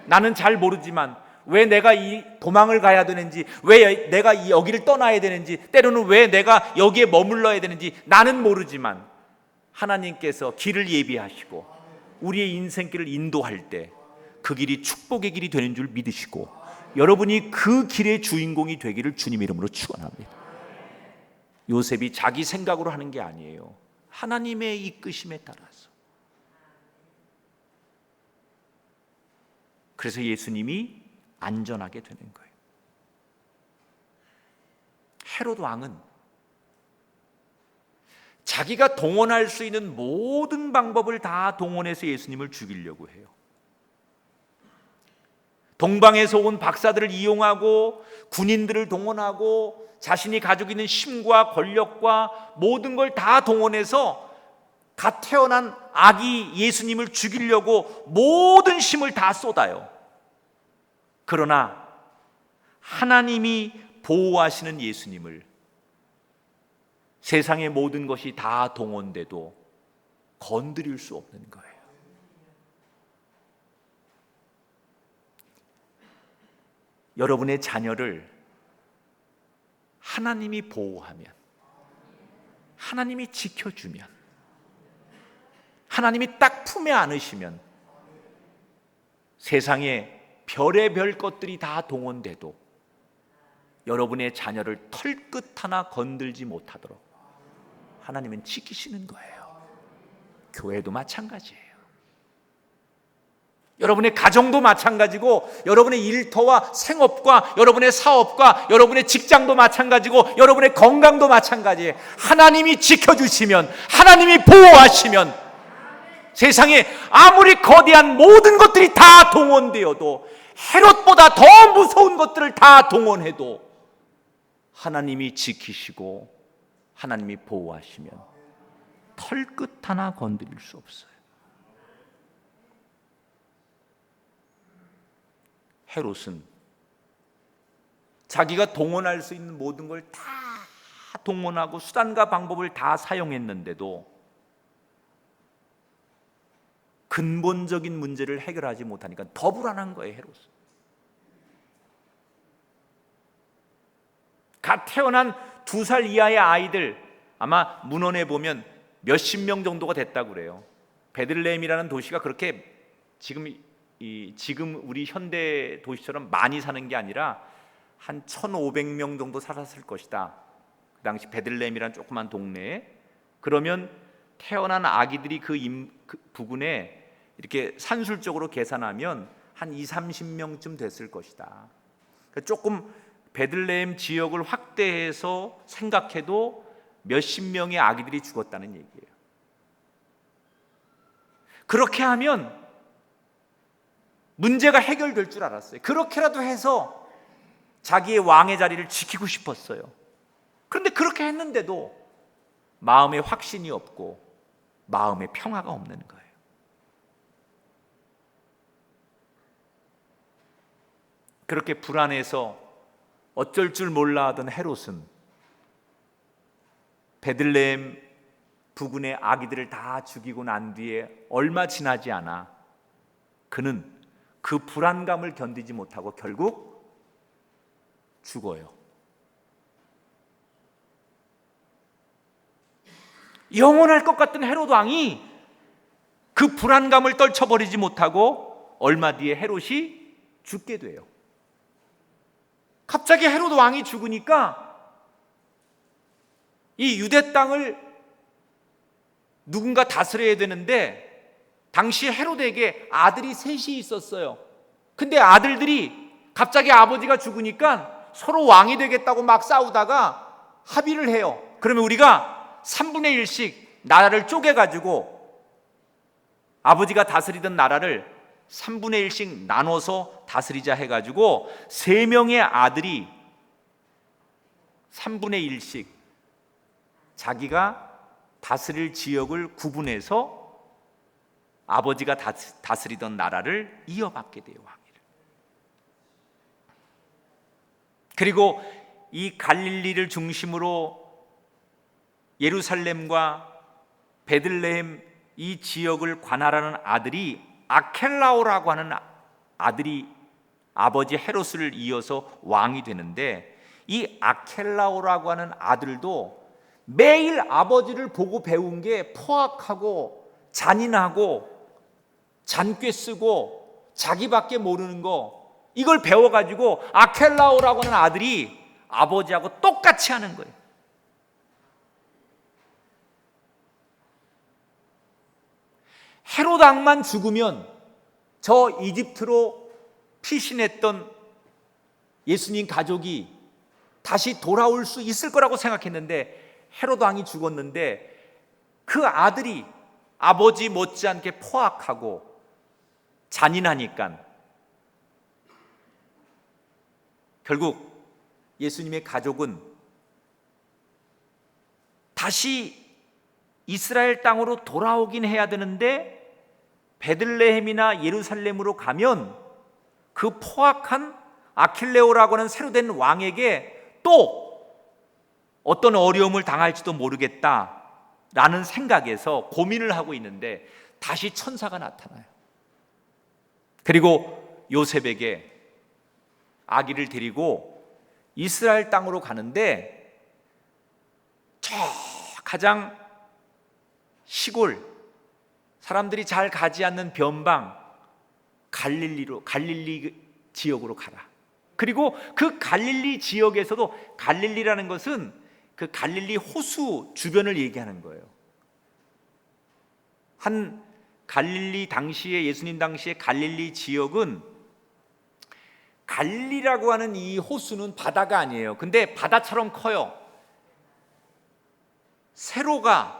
나는 잘 모르지만 왜 내가 이 도망을 가야 되는지, 왜 내가 여기를 떠나야 되는지, 때로는 왜 내가 여기에 머물러야 되는지 나는 모르지만 하나님께서 길을 예비하시고 우리의 인생길을 인도할 때 그 길이 축복의 길이 되는 줄 믿으시고 여러분이 그 길의 주인공이 되기를 주님 이름으로 축원합니다. 요셉이 자기 생각으로 하는 게 아니에요. 하나님의 이끄심에 따라서. 그래서 예수님이 안전하게 되는 거예요. 헤롯 왕은 자기가 동원할 수 있는 모든 방법을 다 동원해서 예수님을 죽이려고 해요. 동방에서 온 박사들을 이용하고 군인들을 동원하고 자신이 가지고 있는 힘과 권력과 모든 걸 다 동원해서 갓 태어난 아기 예수님을 죽이려고 모든 힘을 다 쏟아요. 그러나 하나님이 보호하시는 예수님을 세상의 모든 것이 다 동원돼도 건드릴 수 없는 거예요. 여러분의 자녀를 하나님이 보호하면, 하나님이 지켜주면, 하나님이 딱 품에 안으시면 세상에 별의별 것들이 다 동원돼도 여러분의 자녀를 털끝 하나 건들지 못하도록 하나님은 지키시는 거예요. 교회도 마찬가지예요. 여러분의 가정도 마찬가지고, 여러분의 일터와 생업과 여러분의 사업과 여러분의 직장도 마찬가지고, 여러분의 건강도 마찬가지예요. 하나님이 지켜주시면, 하나님이 보호하시면 세상에 아무리 거대한 모든 것들이 다 동원되어도, 헤롯보다 더 무서운 것들을 다 동원해도 하나님이 지키시고 하나님이 보호하시면 털끝 하나 건드릴 수 없어요. 헤롯은 자기가 동원할 수 있는 모든 걸 다 동원하고 수단과 방법을 다 사용했는데도 근본적인 문제를 해결하지 못하니까 더 불안한 거예요, 헤롯은. 갓 태어난 2살 이하의 아이들, 아마 문헌에 보면 몇십 명 정도가 됐다고 그래요. 베들레헴이라는 도시가 그렇게 지금 우리 현대 도시처럼 많이 사는 게 아니라 한 1,500명 정도 살았을 것이다. 그 당시 베들레헴이라는 조그만 동네에. 그러면 태어난 아기들이 그 부근에 이렇게 산술적으로 계산하면 한 20-30명쯤 됐을 것이다. 그러니까 조금 베들레헴 지역을 확대해서 생각해도 몇십 명의 아기들이 죽었다는 얘기예요. 그렇게 하면 문제가 해결될 줄 알았어요. 그렇게라도 해서 자기의 왕의 자리를 지키고 싶었어요. 그런데 그렇게 했는데도 마음에 확신이 없고 마음에 평화가 없는 거예요. 그렇게 불안해서 어쩔 줄 몰라 하던 헤롯은 베들레헴 부근의 아기들을 다 죽이고 난 뒤에 얼마 지나지 않아 그는 그 불안감을 견디지 못하고 결국 죽어요. 영원할 것 같던 헤롯 왕이 그 불안감을 떨쳐버리지 못하고 얼마 뒤에 헤롯이 죽게 돼요. 갑자기 헤롯 왕이 죽으니까 이 유대 땅을 누군가 다스려야 되는데 당시 헤롯에게 아들이 셋이 있었어요. 근데 아들들이 갑자기 아버지가 죽으니까 서로 왕이 되겠다고 막 싸우다가 합의를 해요. 그러면 우리가 3분의 1씩 나라를 쪼개가지고 아버지가 다스리던 나라를 3분의 1씩 나눠서 다스리자 해가지고 3명의 아들이 3분의 1씩 자기가 다스릴 지역을 구분해서 아버지가 다스리던 나라를 이어받게 돼요, 왕위를. 그리고 이 갈릴리를 중심으로 예루살렘과 베들레헴 이 지역을 관할하는 아들이 아켈라오라고 하는 아들이 아버지 헤롯을 이어서 왕이 되는데, 이 아켈라오라고 하는 아들도 매일 아버지를 보고 배운 게 포악하고 잔인하고 잔꾀 쓰고 자기밖에 모르는 거, 이걸 배워가지고 아켈라오라고 하는 아들이 아버지하고 똑같이 하는 거예요. 헤롯 왕만 죽으면 저 이집트로 피신했던 예수님 가족이 다시 돌아올 수 있을 거라고 생각했는데 헤롯 왕이 죽었는데 그 아들이 아버지 못지않게 포악하고 잔인하니까 결국 예수님의 가족은 다시 이스라엘 땅으로 돌아오긴 해야 되는데 베들레헴이나 예루살렘으로 가면 그 포악한 아킬레오라고 하는 새로 된 왕에게 또 어떤 어려움을 당할지도 모르겠다라는 생각에서 고민을 하고 있는데 다시 천사가 나타나요. 그리고 요셉에게 아기를 데리고 이스라엘 땅으로 가는데 저 가장 시골, 사람들이 잘 가지 않는 변방 갈릴리 지역으로 가라. 그리고 그 갈릴리 지역에서도 갈릴리라는 것은 그 갈릴리 호수 주변을 얘기하는 거예요. 한 갈릴리 당시에 예수님 당시에 갈릴리 지역은 갈릴리라고 하는 이 호수는 바다가 아니에요. 근데 바다처럼 커요. 세로가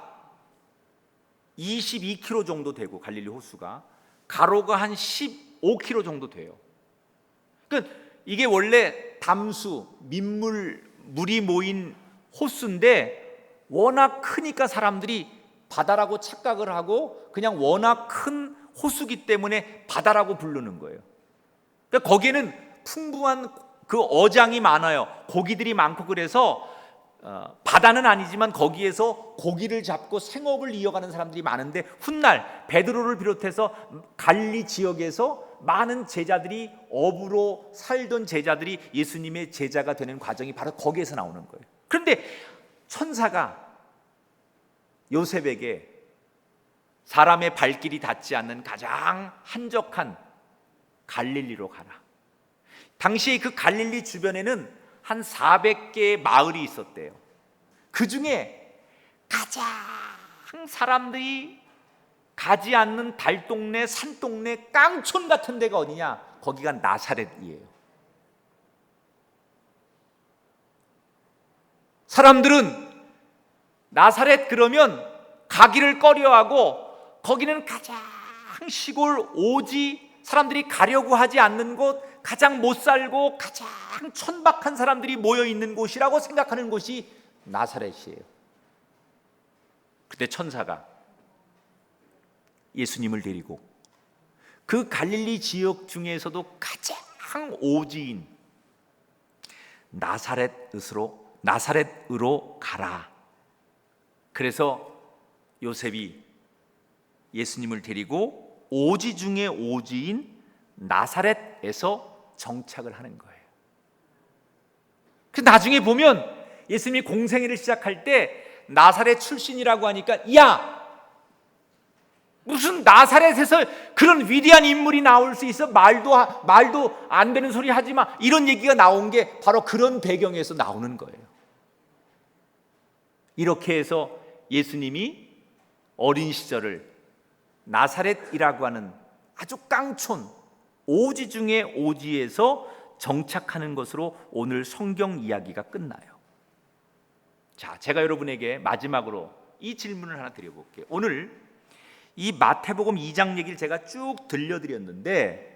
22km 정도 되고 갈릴리 호수가 가로가 한 15km 정도 돼요. 그러니까 이게 원래 담수, 물이 모인 호수인데 워낙 크니까 사람들이 바다라고 착각을 하고 그냥 워낙 큰 호수기 때문에 바다라고 부르는 거예요. 그러니까 거기에는 풍부한 그 어장이 많아요. 고기들이 많고 그래서 바다는 아니지만 거기에서 고기를 잡고 생업을 이어가는 사람들이 많은데 훗날 베드로를 비롯해서 갈릴리 지역에서 많은 제자들이 업으로 살던 제자들이 예수님의 제자가 되는 과정이 바로 거기에서 나오는 거예요. 그런데 천사가 요셉에게 사람의 발길이 닿지 않는 가장 한적한 갈릴리로 가라. 당시에 그 갈릴리 주변에는 한 400개의 마을이 있었대요. 그 중에 가장 사람들이 가지 않는 달동네, 산동네, 깡촌 같은 데가 어디냐? 거기가 나사렛이에요. 사람들은 나사렛 그러면 가기를 꺼려하고 거기는 가장 시골 오지, 사람들이 가려고 하지 않는 곳, 가장 못 살고 가장 천박한 사람들이 모여 있는 곳이라고 생각하는 곳이 나사렛이에요. 그때 천사가 예수님을 데리고 그 갈릴리 지역 중에서도 가장 오지인 나사렛으로 가라. 그래서 요셉이 예수님을 데리고 오지 중에 오지인 나사렛에서 정착을 하는 거예요. 그 나중에 보면 예수님이 공생애를 시작할 때 나사렛 출신이라고 하니까 야, 무슨 나사렛에서 그런 위대한 인물이 나올 수 있어? 말도 안 되는 소리 하지 마. 이런 얘기가 나온 게 바로 그런 배경에서 나오는 거예요. 이렇게 해서 예수님이 어린 시절을 나사렛이라고 하는 아주 깡촌 오지 중에 오지에서 정착하는 것으로 오늘 성경 이야기가 끝나요. 자, 제가 여러분에게 마지막으로 이 질문을 하나 드려볼게요. 오늘 이 마태복음 2장 얘기를 제가 쭉 들려드렸는데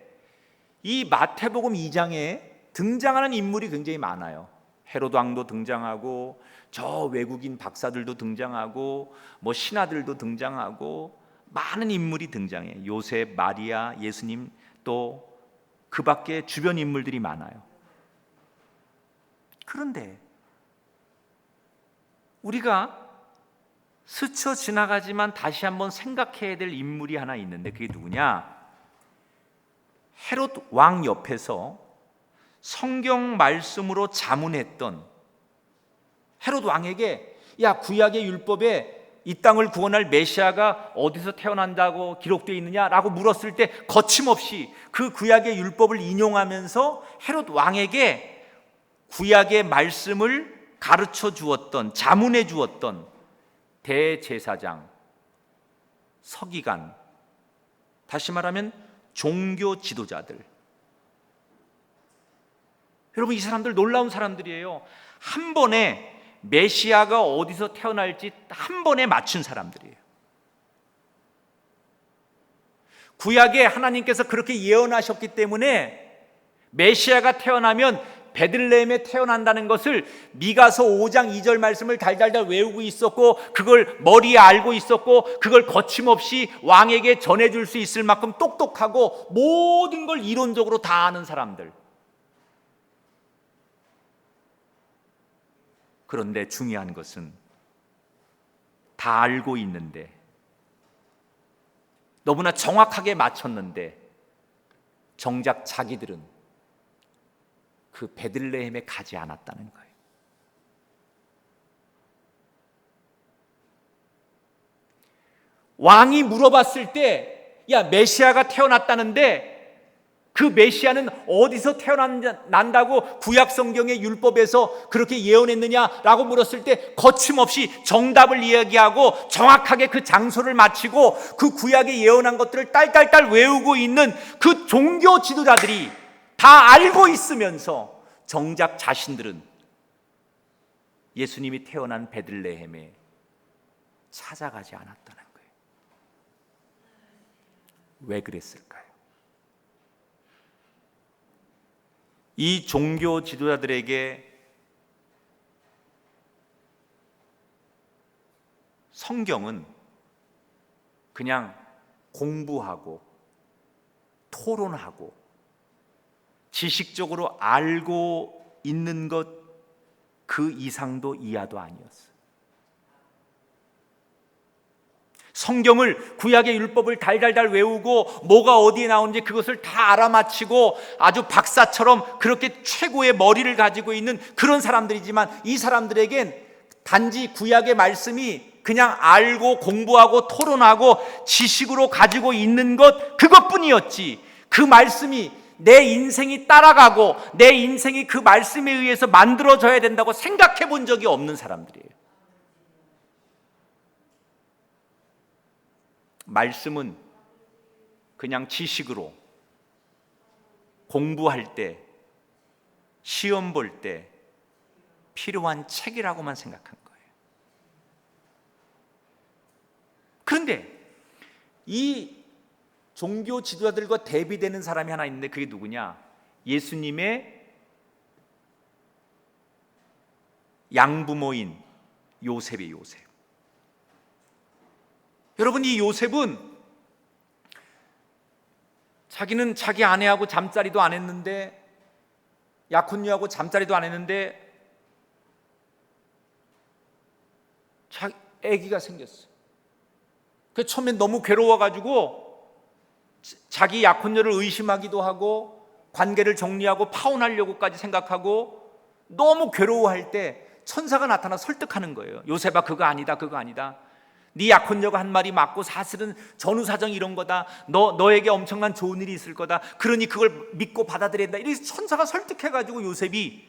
이 마태복음 2장에 등장하는 인물이 굉장히 많아요. 헤롯 왕도 등장하고 저 외국인 박사들도 등장하고 뭐 신하들도 등장하고 많은 인물이 등장해요. 요셉, 마리아, 예수님, 또 그 밖에 주변 인물들이 많아요. 그런데 우리가 스쳐 지나가지만 다시 한번 생각해야 될 인물이 하나 있는데 그게 누구냐? 헤롯 왕 옆에서 성경 말씀으로 자문했던 헤롯 왕에게 야, 구약의 율법에 이 땅을 구원할 메시아가 어디서 태어난다고 기록되어 있느냐라고 물었을 때 거침없이 그 구약의 율법을 인용하면서 헤롯 왕에게 구약의 말씀을 가르쳐 주었던, 자문해 주었던 대제사장, 서기관, 다시 말하면 종교 지도자들. 여러분, 이 사람들 놀라운 사람들이에요. 한 번에 메시아가 어디서 태어날지 한 번에 맞춘 사람들이에요. 구약에 하나님께서 그렇게 예언하셨기 때문에 메시아가 태어나면 베들레헴에 태어난다는 것을 미가서 5장 2절 말씀을 달달달 외우고 있었고 그걸 머리에 알고 있었고 그걸 거침없이 왕에게 전해줄 수 있을 만큼 똑똑하고 모든 걸 이론적으로 다 아는 사람들. 그런데 중요한 것은 다 알고 있는데 너무나 정확하게 맞췄는데 정작 자기들은 그 베들레헴에 가지 않았다는 거예요. 왕이 물어봤을 때 야, 메시아가 태어났다는데 그 메시아는 어디서 태어난다고 구약 성경의 율법에서 그렇게 예언했느냐라고 물었을 때 거침없이 정답을 이야기하고 정확하게 그 장소를 맞히고 그 구약에 예언한 것들을 딸딸딸 외우고 있는 그 종교 지도자들이 다 알고 있으면서 정작 자신들은 예수님이 태어난 베들레헴에 찾아가지 않았다는 거예요. 왜 그랬을까요? 이 종교 지도자들에게 성경은 그냥 공부하고 토론하고 지식적으로 알고 있는 것 그 이상도 이하도 아니었어요. 성경을, 구약의 율법을 달달달 외우고 뭐가 어디에 나오는지 그것을 다 알아맞히고 아주 박사처럼 그렇게 최고의 머리를 가지고 있는 그런 사람들이지만, 이 사람들에겐 단지 구약의 말씀이 그냥 알고 공부하고 토론하고 지식으로 가지고 있는 것, 그것뿐이었지, 그 말씀이 내 인생이 따라가고 내 인생이 그 말씀에 의해서 만들어져야 된다고 생각해 본 적이 없는 사람들이에요. 말씀은 그냥 지식으로, 공부할 때, 시험 볼 때 필요한 책이라고만 생각한 거예요. 그런데 이 종교 지도자들과 대비되는 사람이 하나 있는데, 그게 누구냐? 예수님의 양부모인 요셉의 요셉. 여러분, 이 요셉은 자기는 자기 아내하고 잠자리도 안 했는데, 약혼녀하고 잠자리도 안 했는데 아기가 생겼어요. 그 처음에 너무 괴로워가지고 자기 약혼녀를 의심하기도 하고 관계를 정리하고 파혼하려고까지 생각하고 너무 괴로워할 때 천사가 나타나 설득하는 거예요. 요셉아, 그거 아니다, 그거 아니다. 네 약혼녀가 한 말이 맞고 사실은 전후사정이 이런 거다. 너에게 엄청난 좋은 일이 있을 거다. 그러니 그걸 믿고 받아들여야 된다. 이래서 천사가 설득해가지고 요셉이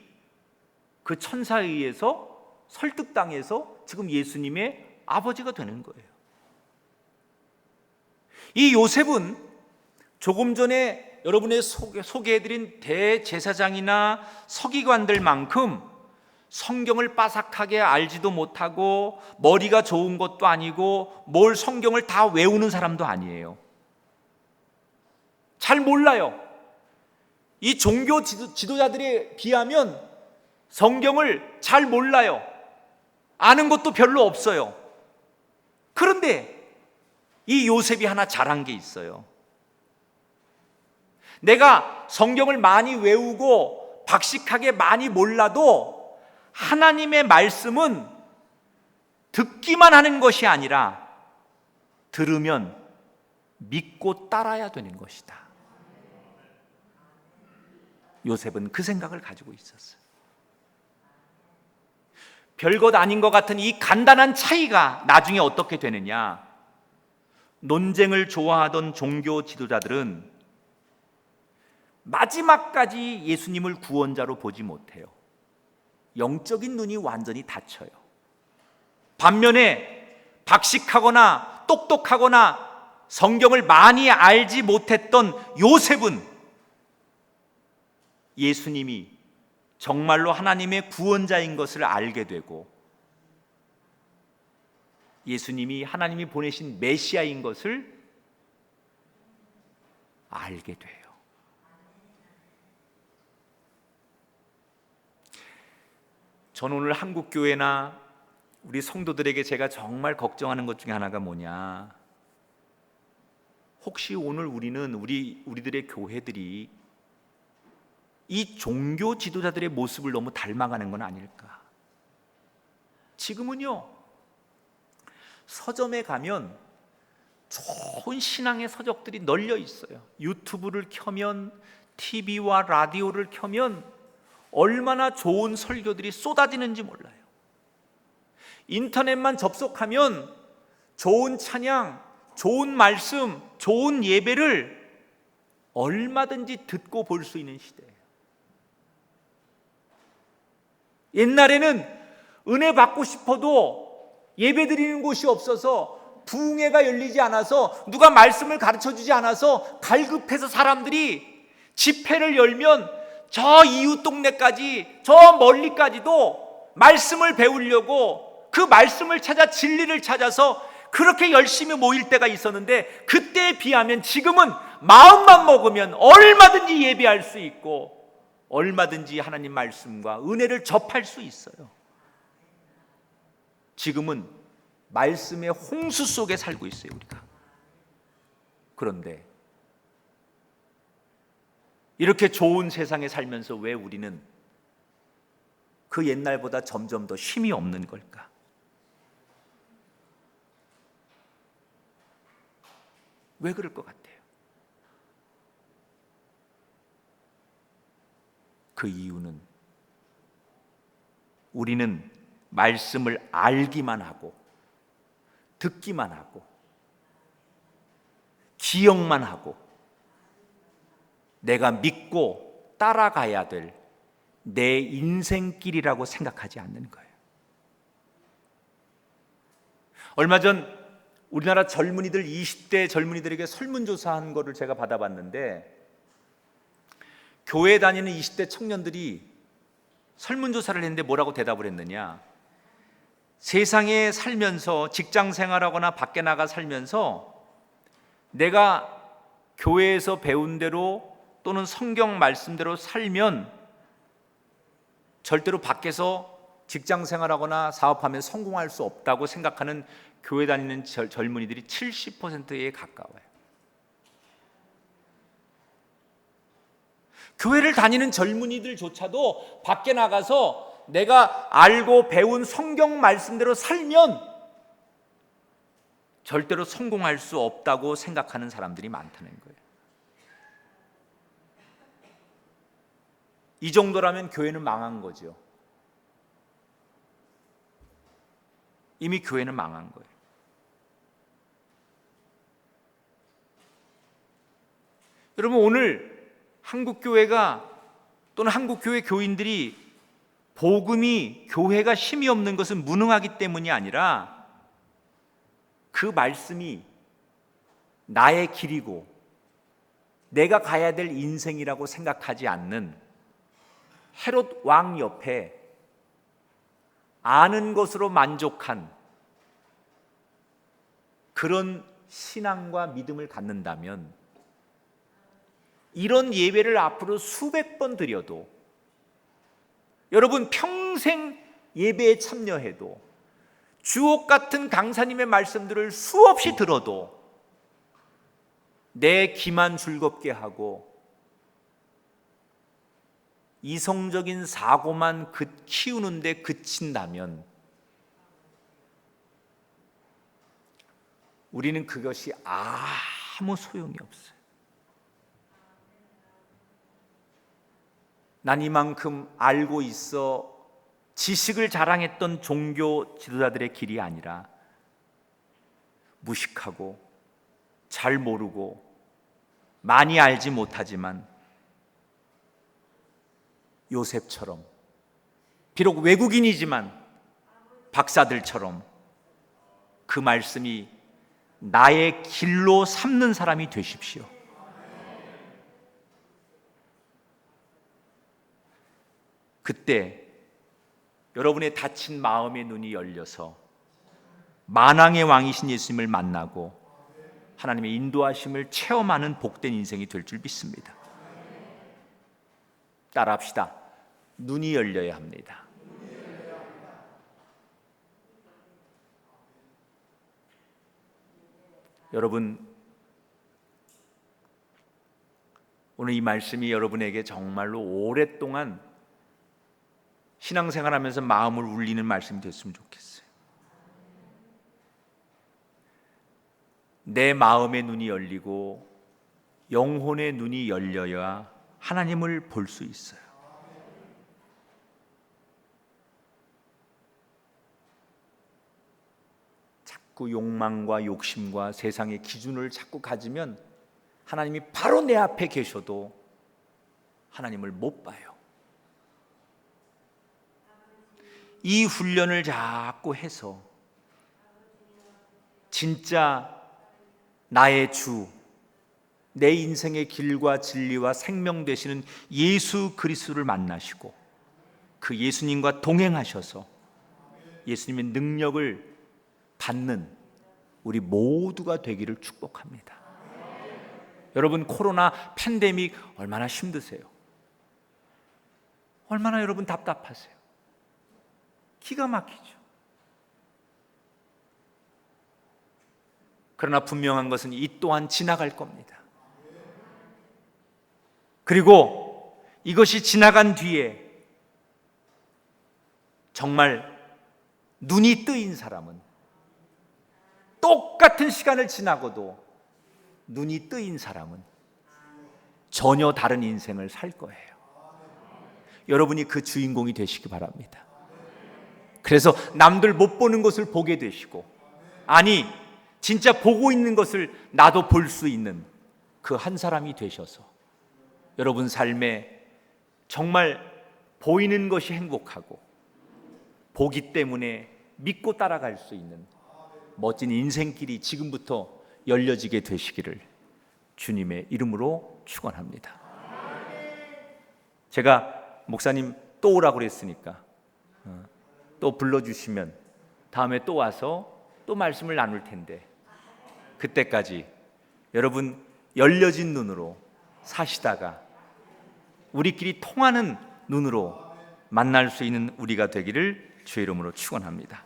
그 천사에 의해서 설득당해서 지금 예수님의 아버지가 되는 거예요. 이 요셉은 조금 전에 여러분의 소개해드린 대제사장이나 서기관들만큼 성경을 빠삭하게 알지도 못하고 머리가 좋은 것도 아니고 뭘 성경을 다 외우는 사람도 아니에요. 잘 몰라요. 이 종교 지도자들에 비하면 성경을 잘 몰라요. 아는 것도 별로 없어요. 그런데 이 요셉이 하나 잘한 게 있어요. 내가 성경을 많이 외우고 박식하게 많이 몰라도 하나님의 말씀은 듣기만 하는 것이 아니라 들으면 믿고 따라야 되는 것이다. 요셉은 그 생각을 가지고 있었어요. 별것 아닌 것 같은 이 간단한 차이가 나중에 어떻게 되느냐? 논쟁을 좋아하던 종교 지도자들은 마지막까지 예수님을 구원자로 보지 못해요. 영적인 눈이 완전히 닫혀요. 반면에 박식하거나 똑똑하거나 성경을 많이 알지 못했던 요셉은 예수님이 정말로 하나님의 구원자인 것을 알게 되고 예수님이 하나님이 보내신 메시아인 것을 알게 돼요. 저는 오늘 한국교회나 우리 성도들에게 제가 정말 걱정하는 것 중에 하나가 뭐냐, 혹시 오늘 우리들의 교회들이 이 종교 지도자들의 모습을 너무 닮아가는 건 아닐까. 지금은요, 서점에 가면 좋은 신앙의 서적들이 널려 있어요. 유튜브를 켜면, TV와 라디오를 켜면 얼마나 좋은 설교들이 쏟아지는지 몰라요. 인터넷만 접속하면 좋은 찬양, 좋은 말씀, 좋은 예배를 얼마든지 듣고 볼 수 있는 시대예요. 옛날에는 은혜 받고 싶어도 예배 드리는 곳이 없어서, 부흥회가 열리지 않아서, 누가 말씀을 가르쳐주지 않아서 갈급해서 사람들이 집회를 열면 저 이웃 동네까지, 저 멀리까지도 말씀을 배우려고 그 말씀을 찾아, 진리를 찾아서 그렇게 열심히 모일 때가 있었는데, 그때에 비하면 지금은 마음만 먹으면 얼마든지 예배할 수 있고 얼마든지 하나님 말씀과 은혜를 접할 수 있어요. 지금은 말씀의 홍수 속에 살고 있어요, 우리가. 그런데 이렇게 좋은 세상에 살면서 왜 우리는 그 옛날보다 점점 더 쉼이 없는 걸까? 왜 그럴 것 같아요? 그 이유는 우리는 말씀을 알기만 하고 듣기만 하고 기억만 하고 내가 믿고 따라가야 될 내 인생길이라고 생각하지 않는 거예요. 얼마 전 우리나라 젊은이들 20대 젊은이들에게 설문조사한 거를 제가 받아봤는데 교회 다니는 20대 청년들이 설문조사를 했는데 뭐라고 대답을 했느냐, 세상에 살면서 직장 생활하거나 밖에 나가 살면서 내가 교회에서 배운 대로 또는 성경 말씀대로 살면 절대로 밖에서 직장 생활하거나 사업하면 성공할 수 없다고 생각하는 교회 다니는 젊은이들이 70%에 가까워요. 교회를 다니는 젊은이들조차도 밖에 나가서 내가 알고 배운 성경 말씀대로 살면 절대로 성공할 수 없다고 생각하는 사람들이 많다는 거예요. 이 정도라면 교회는 망한 거죠. 이미 교회는 망한 거예요. 여러분, 오늘 한국교회가 또는 한국교회 교인들이 복음이 교회가 힘이 없는 것은 무능하기 때문이 아니라 그 말씀이 나의 길이고 내가 가야 될 인생이라고 생각하지 않는 헤롯 왕 옆에 아는 것으로 만족한 그런 신앙과 믿음을 갖는다면 이런 예배를 앞으로 수백 번 드려도, 여러분 평생 예배에 참여해도, 주옥 같은 강사님의 말씀들을 수없이 들어도 내 귀만 즐겁게 하고 이성적인 사고만 키우는데 그친다면 우리는 그것이 아무 소용이 없어요. 난 이만큼 알고 있어 지식을 자랑했던 종교 지도자들의 길이 아니라 무식하고 잘 모르고 많이 알지 못하지만 요셉처럼, 비록 외국인이지만 박사들처럼 그 말씀이 나의 길로 삼는 사람이 되십시오. 그때 여러분의 닫힌 마음의 눈이 열려서 만왕의 왕이신 예수님을 만나고 하나님의 인도하심을 체험하는 복된 인생이 될 줄 믿습니다. 따라합시다. 눈이 열려야 합니다. 여러분, 오늘 이 말씀이 여러분에게 정말로 오랫동안 신앙생활하면서 마음을 울리는 말씀이 됐으면 좋겠어요. 내 마음의 눈이 열리고 영혼의 눈이 열려야 하나님을 볼 수 있어요. 자꾸 욕망과 욕심과 세상의 기준을 자꾸 가지면 하나님이 바로 내 앞에 계셔도 하나님을 못 봐요. 이 훈련을 자꾸 해서 진짜 나의 주, 내 인생의 길과 진리와 생명 되시는 예수 그리스도를 만나시고 그 예수님과 동행하셔서 예수님의 능력을 받는 우리 모두가 되기를 축복합니다. 여러분, 코로나 팬데믹 얼마나 힘드세요? 얼마나 여러분 답답하세요? 기가 막히죠. 그러나 분명한 것은 이 또한 지나갈 겁니다. 그리고 이것이 지나간 뒤에 정말 눈이 뜨인 사람은 똑같은 시간을 지나고도 눈이 뜨인 사람은 전혀 다른 인생을 살 거예요. 여러분이 그 주인공이 되시기 바랍니다. 그래서 남들 못 보는 것을 보게 되시고, 아니 진짜 보고 있는 것을 나도 볼 수 있는 그 한 사람이 되셔서 여러분 삶에 정말 보이는 것이 행복하고 보기 때문에 믿고 따라갈 수 있는 멋진 인생길이 지금부터 열려지게 되시기를 주님의 이름으로 축원합니다. 제가 목사님 또 오라고 그랬으니까 또 불러주시면 다음에 또 와서 또 말씀을 나눌 텐데, 그때까지 여러분 열려진 눈으로 사시다가 우리끼리 통하는 눈으로 만날 수 있는 우리가 되기를 주의 이름으로 축원합니다.